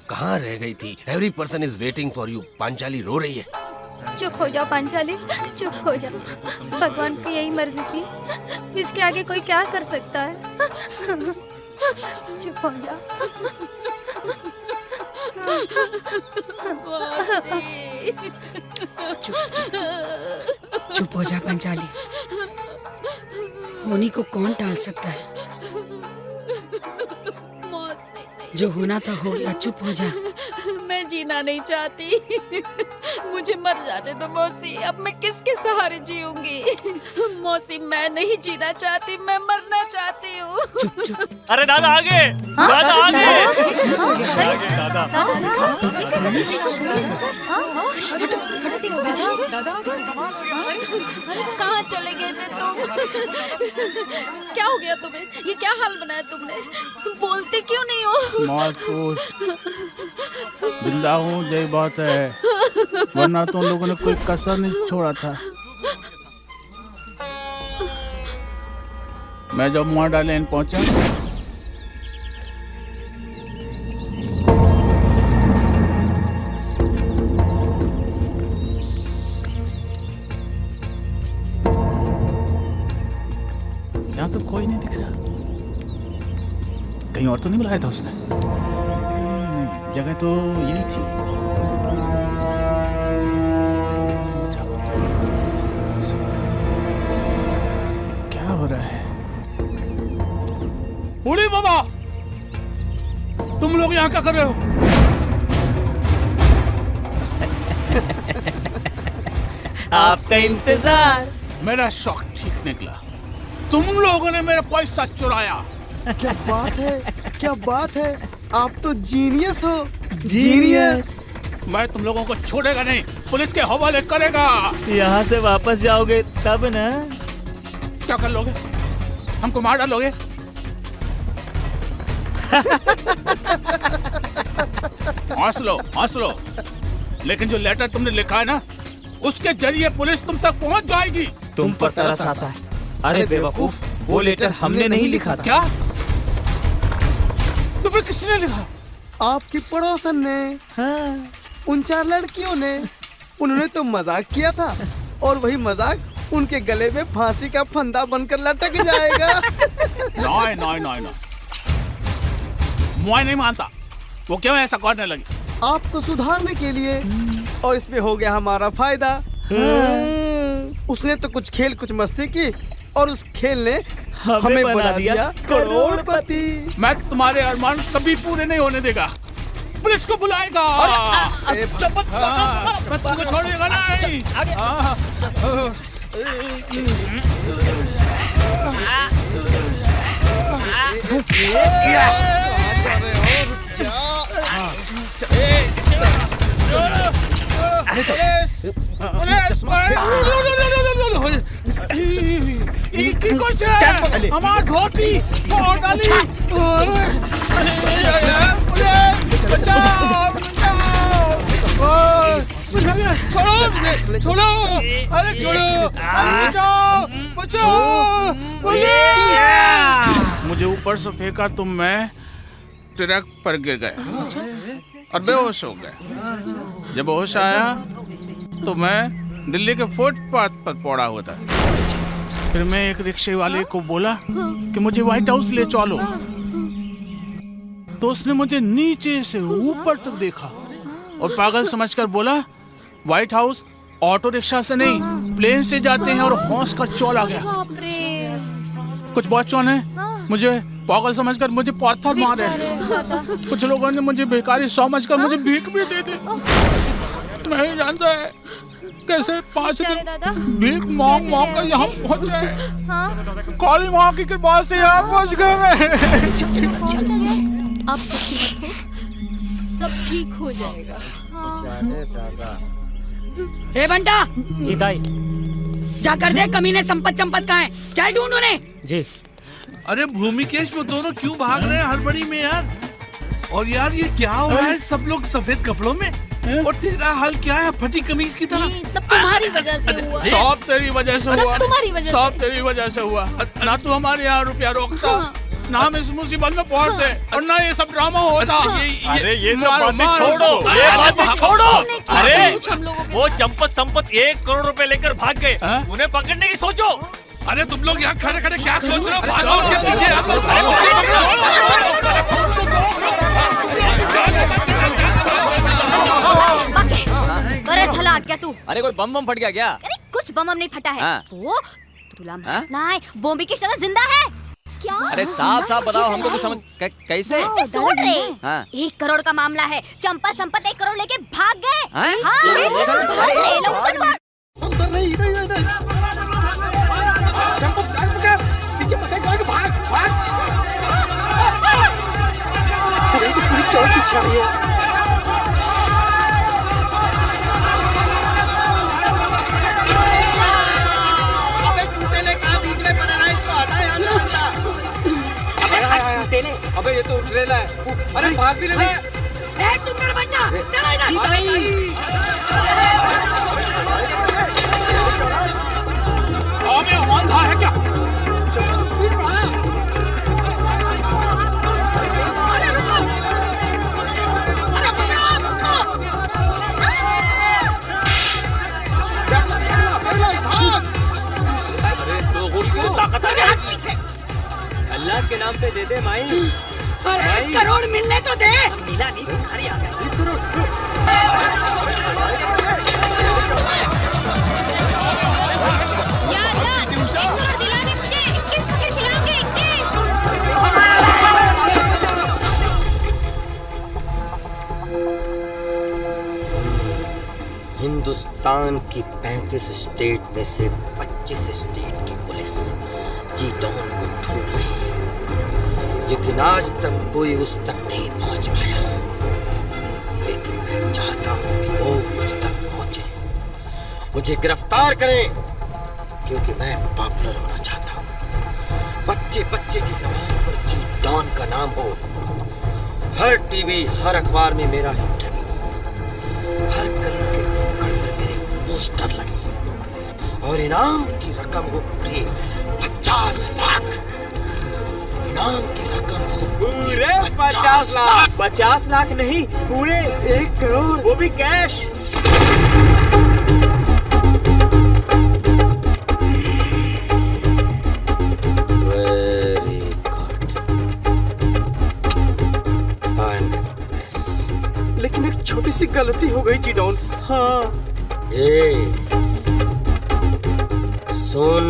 कहाँ रह गई थी? Every person is waiting for you. Panchali रो रही है।
चुप हो जाओ पांचाली, चुप हो जाओ। भगवान की यही मर्जी थी, इसके आगे कोई क्या कर सकता है। चुप हो जाओ।
चुप हो जा पंचाली, होनी को कौन टाल सकता है। जो होना था हो गया, चुप हो जा।
मैं
जीना नहीं चाहती। मुझे मर जाने दो मौसी, अब मैं किसके सहारे जीऊंगी। मौसी मैं नहीं जीना चाहती, मैं मरना चाहती हूँ।
अरे दादा आगे, दादा आगे, आगे दादा।
कहाँ चले गए थे तुम? क्या हो गया तुम्हें? ये क्या हाल बनाया तुमने? बोलते क्यों नहीं हो?
मालकूस, जिंदा हूँ यही बात है, वरना तुम लोगों ने कोई कसर नहीं छोड़ा था। मैं जब मॉडल पहुंचा यहाँ तो कोई नहीं दिख रहा। कहीं और तो नहीं बुलाया था उसने? नहीं, जगह तो यही थी। क्या हो रहा है? बूढ़ी बाबा, तुम लोग यहाँ क्या कर रहे हो?
आपका इंतजार।
मेरा शौक ठीक निकला। तुम लोगों ने मेरा पैसा चुराया।
क्या बात है, क्या बात है, आप तो जीनियस हो, जीनियस।
मैं तुम लोगों को छोड़ेगा नहीं, पुलिस के हवाले करेगा।
यहाँ से वापस जाओगे तब ना।
क्या कर लोगे? हमको मार डालोगे? हंस लो, हंस लो, लेकिन जो लेटर तुमने लिखा है ना, उसके जरिए पुलिस तुम तक पहुंच जाएगी।
तुम पर तरस आता है। अरे बेवकूफ, वो लेटर हमने नहीं लिखा था।
क्या? तुम्हें किसने लिखा?
आपकी पड़ोसन ने। हाँ। उन 4 लड़कियों ने। उन्होंने तो मजाक किया था, और वही मजाक उनके गले में फांसी का फंदा बनकर लटक जाएगा।
नहीं नहीं नहीं नहीं, मैं नहीं मानता। वो क्यों ऐसा करने लगी?
आपको सुधारने के लिए, और इसमें हो गया हमारा फायदा। उसने तो कुछ खेल कुछ मस्ती की, और उस खेल ने हमें बना दिया करोड़पति।
मैं तुम्हारे अरमान कभी पूरे नहीं होने देगा। पुलिस को बुलाएगा। मैं तुमको छोड़ेगा नहीं। আমার ধোতি বড়ালি छोड़ो छोड़ो, अरे छोड़ो, बचाओ बचाओ। मुझे ऊपर से फेंका तो मैं ट्रक पर गिर गया और बेहोश हो गया। जब होश आया तो मैं दिल्ली के फुटपाथ पर पड़ा हुआ था। फिर मैं एक रिक्शे वाले को बोला कि मुझे व्हाइट हाउस ले चलो, तो उसने मुझे नीचे से ऊपर तक देखा और पागल समझकर बोला, व्हाइट हाउस ऑटो रिक्शा से नहीं, प्लेन से जाते हैं, और हौस कर चौला गया। कुछ बच्चों ने मुझे पागल समझकर मुझे पत्थर मारे। कुछ लोगों ने मुझे भिखारी समझकर मुझे भीख भी दे दी। नहीं जानता है कैसे 5 दिन भीख मांग मांग कर यहाँ पहुँच गए। काली माँ की कृपा से यहाँ पहुँच गए मैं।
आप सब ठीक हो जाएगा।
ए बंटा,
जी ताई।
जाकर देख कमीने संपत चंपत कहाँ है, चल ढूंढ उन्हें।
जी।
अरे भूमिकेश, वो दोनों क्यों भाग रहे हैं हड़बड़ी में यार? और यार ये क्या हो रहा है? सब लोग सफेद कपड़ों में, और तेरा हाल क्या है फटी कमीज की तरह?
सब तुम्हारी वजह से हुआ।
सब तेरी वजह से हुआ।
तुम्हारी वजह से।
सब तेरी वजह से हुआ। ना तू हमारे यहाँ रुपया रोकता, ना हम इस मुसीबत में पहुंचते, और ना ये सब ड्रामा होता।
अरे ये सब बातें छोड़ो, ये बातें छोड़ो। अरे वो चंपत संपत 1 करोड़ रुपए लेकर भाग गए, उन्हें पकड़ने की सोचो।
अरे तुम लोग यहाँ खड़े खड़े क्या सोच रहे हो? भागो उनके पीछे।
बड़ा भला क्या तू?
अरे कोई बम बम फट गया क्या?
अरे कुछ बम नहीं फटा है।
हाँ।
वो तुला मारना है, भूमिकेश दादा जिंदा है। क्या?
अरे साफ साफ बताओ, हमको कुछ समझ कैसे?
सुन रहे?
हाँ
1 करोड़ का मामला है। चंपा संपत 1 करोड़ लेके भाग गए।
हैं?
अबे ये तो उठ रहा है। अरे भाग भी रहा है।
सुंदर बच्चा चला इधर।
अबे अंधा है क्या? स्पीड बढ़ा।
अरे रुको, अरे पकड़ो रुको।
अरे तो गोली की ताकत आ गई।
पीछे
अल्लाह के नाम पे दे दे माई।
अरे 1 करोड़ मिलने तो दे।
मिला नहीं, भिखारी आ गया।
हिंदुस्तान की 35 स्टेट में से 25 स्टेट की पुलिस जी डॉन को ढूंढ रही है, लेकिन आज तक कोई उस तक नहीं पहुंच पाया। लेकिन मैं चाहता हूं कि वो मुझ तक पहुंचे, मुझे गिरफ्तार करें, क्योंकि मैं पॉपुलर होना चाहता हूं। बच्चे बच्चे की जबान पर जी डॉन का नाम हो, हर टीवी हर अखबार में मेरा इंटरव्यू हो, हर गली के नुक्कड़ पर मेरे पोस्टर लगे, और इनाम की रकम हो पूरी 50 लाख। इनाम की रकम हो
पूरे 50 लाख। 50 लाख नहीं, पूरे 1 करोड़, वो भी cash.
Very good, I am impressed.
लेकिन एक छोटी सी गलती हो गई जी डॉन।
हाँ
ए सुन,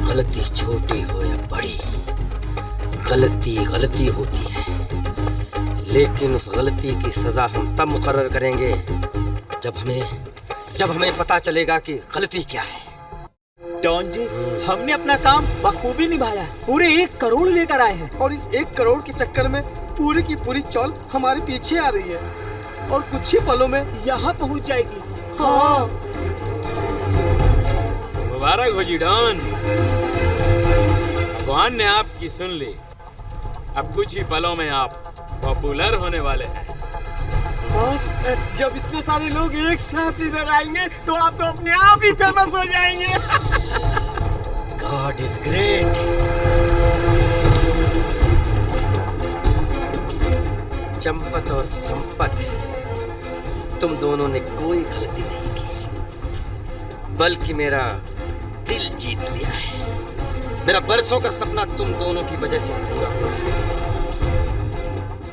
गलती छोटी हो या बड़ी, गलती गलती होती है, लेकिन उस गलती की सजा हम तब मुकर्रर करेंगे जब हमें पता चलेगा कि गलती क्या है।
डॉन जी, हमने अपना काम बखूबी निभाया, पूरे 1 करोड़ लेकर आए हैं।
और इस 1 करोड़ के चक्कर में पूरी की पूरी चौल हमारे पीछे आ रही है, और कुछ ही पलों में
यहाँ पहुँच जाएगी। हाँ
मुबारक हो जी डॉन, भगवान ने आपकी सुन ली। अब कुछ ही पलों में आप पॉपुलर होने वाले हैं।
बॉस, जब इतने सारे लोग एक साथ इधर आएंगे तो आप तो अपने आप ही फेमस हो जाएंगे।
God is great. चंपत और संपत, तुम दोनों ने कोई गलती नहीं की, बल्कि मेरा दिल जीत लिया है। मेरा बरसों का सपना तुम दोनों की वजह से पूरा हुआ है।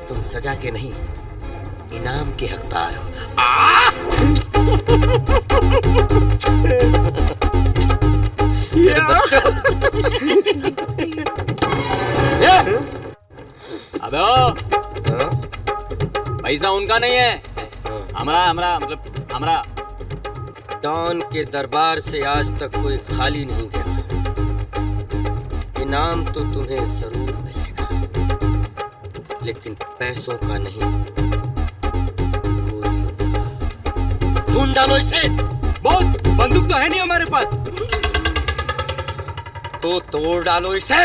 तुम सजा के नहीं, इनाम के हकदार हो।
अबे पैसा उनका नहीं है, हमरा।
डॉन के दरबार से आज तक कोई खाली नहीं गया। इनाम तो तुम्हें जरूर मिलेगा, लेकिन पैसों का नहीं, गोलियों का। ढूंढ डालो इसे।
बॉस, बंदूक तो है नहीं हमारे पास।
तो तोड़ डालो इसे।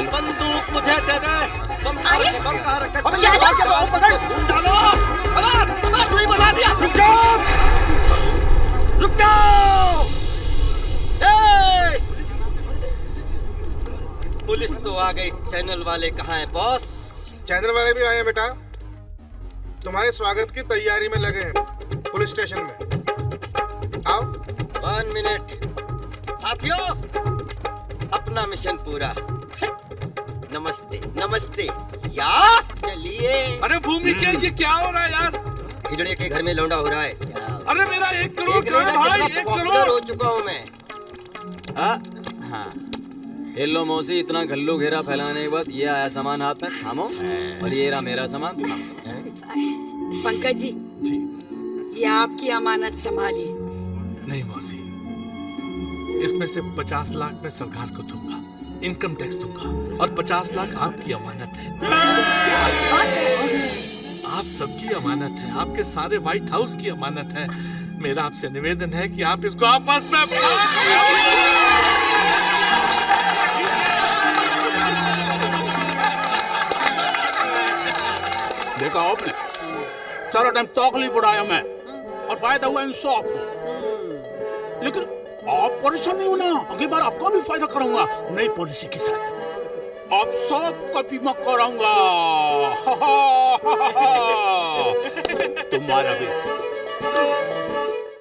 बंदूक मुझे दे दे। तुम कहाँ रखे? ढूंढ डालो। रुक जाओ। रुक जाओ! ए! पुलिस तो आ गई, चैनल वाले कहाँ हैं बॉस?
चैनल वाले भी आए हैं बेटा, तुम्हारे स्वागत की तैयारी में लगे हैं पुलिस स्टेशन में। आओ।
1 मिनट साथियों, अपना मिशन पूरा। नमस्ते नमस्ते या चलिए।
अरे भूमिकेश, ये क्या हो रहा है यार?
हिजड़े के घर में लौंडा हो रहा है।
अरे मेरा 1 करोड़
देख रहे
का
ना
भाई,
कितना
1
पॉपुलर
करोड़
हो चुका हूँ मैं।
हाँ, हेलो मौसी, इतना गल्लू घेरा फैलाने के बाद ये आया सामान हाथ में, थामो। और ये रहा मेरा सामान, थामो।
पंकज जी, ये आपकी अमानत संभालिए।
नहीं मौसी, इसमें से 50 लाख मैं सरकार को दूंगा, इनकम टैक्स दूंगा, और 50 लाख आपकी अमानत है। आप सबकी अमानत है, आपके सारे व्हाइट हाउस की अमानत है। मेरा आपसे निवेदन है कि आप इसको आपस में
देखा आपने, सारा टाइम तकलीफ उड़ाया मैं और फायदा हुआ इंसाफ को। लेकिन आप परेशान नहीं होना, अगली बार आपका भी फायदा करूंगा नई पॉलिसी के साथ। आप सबका बीमा कराऊंगा। तुम्हारा भी।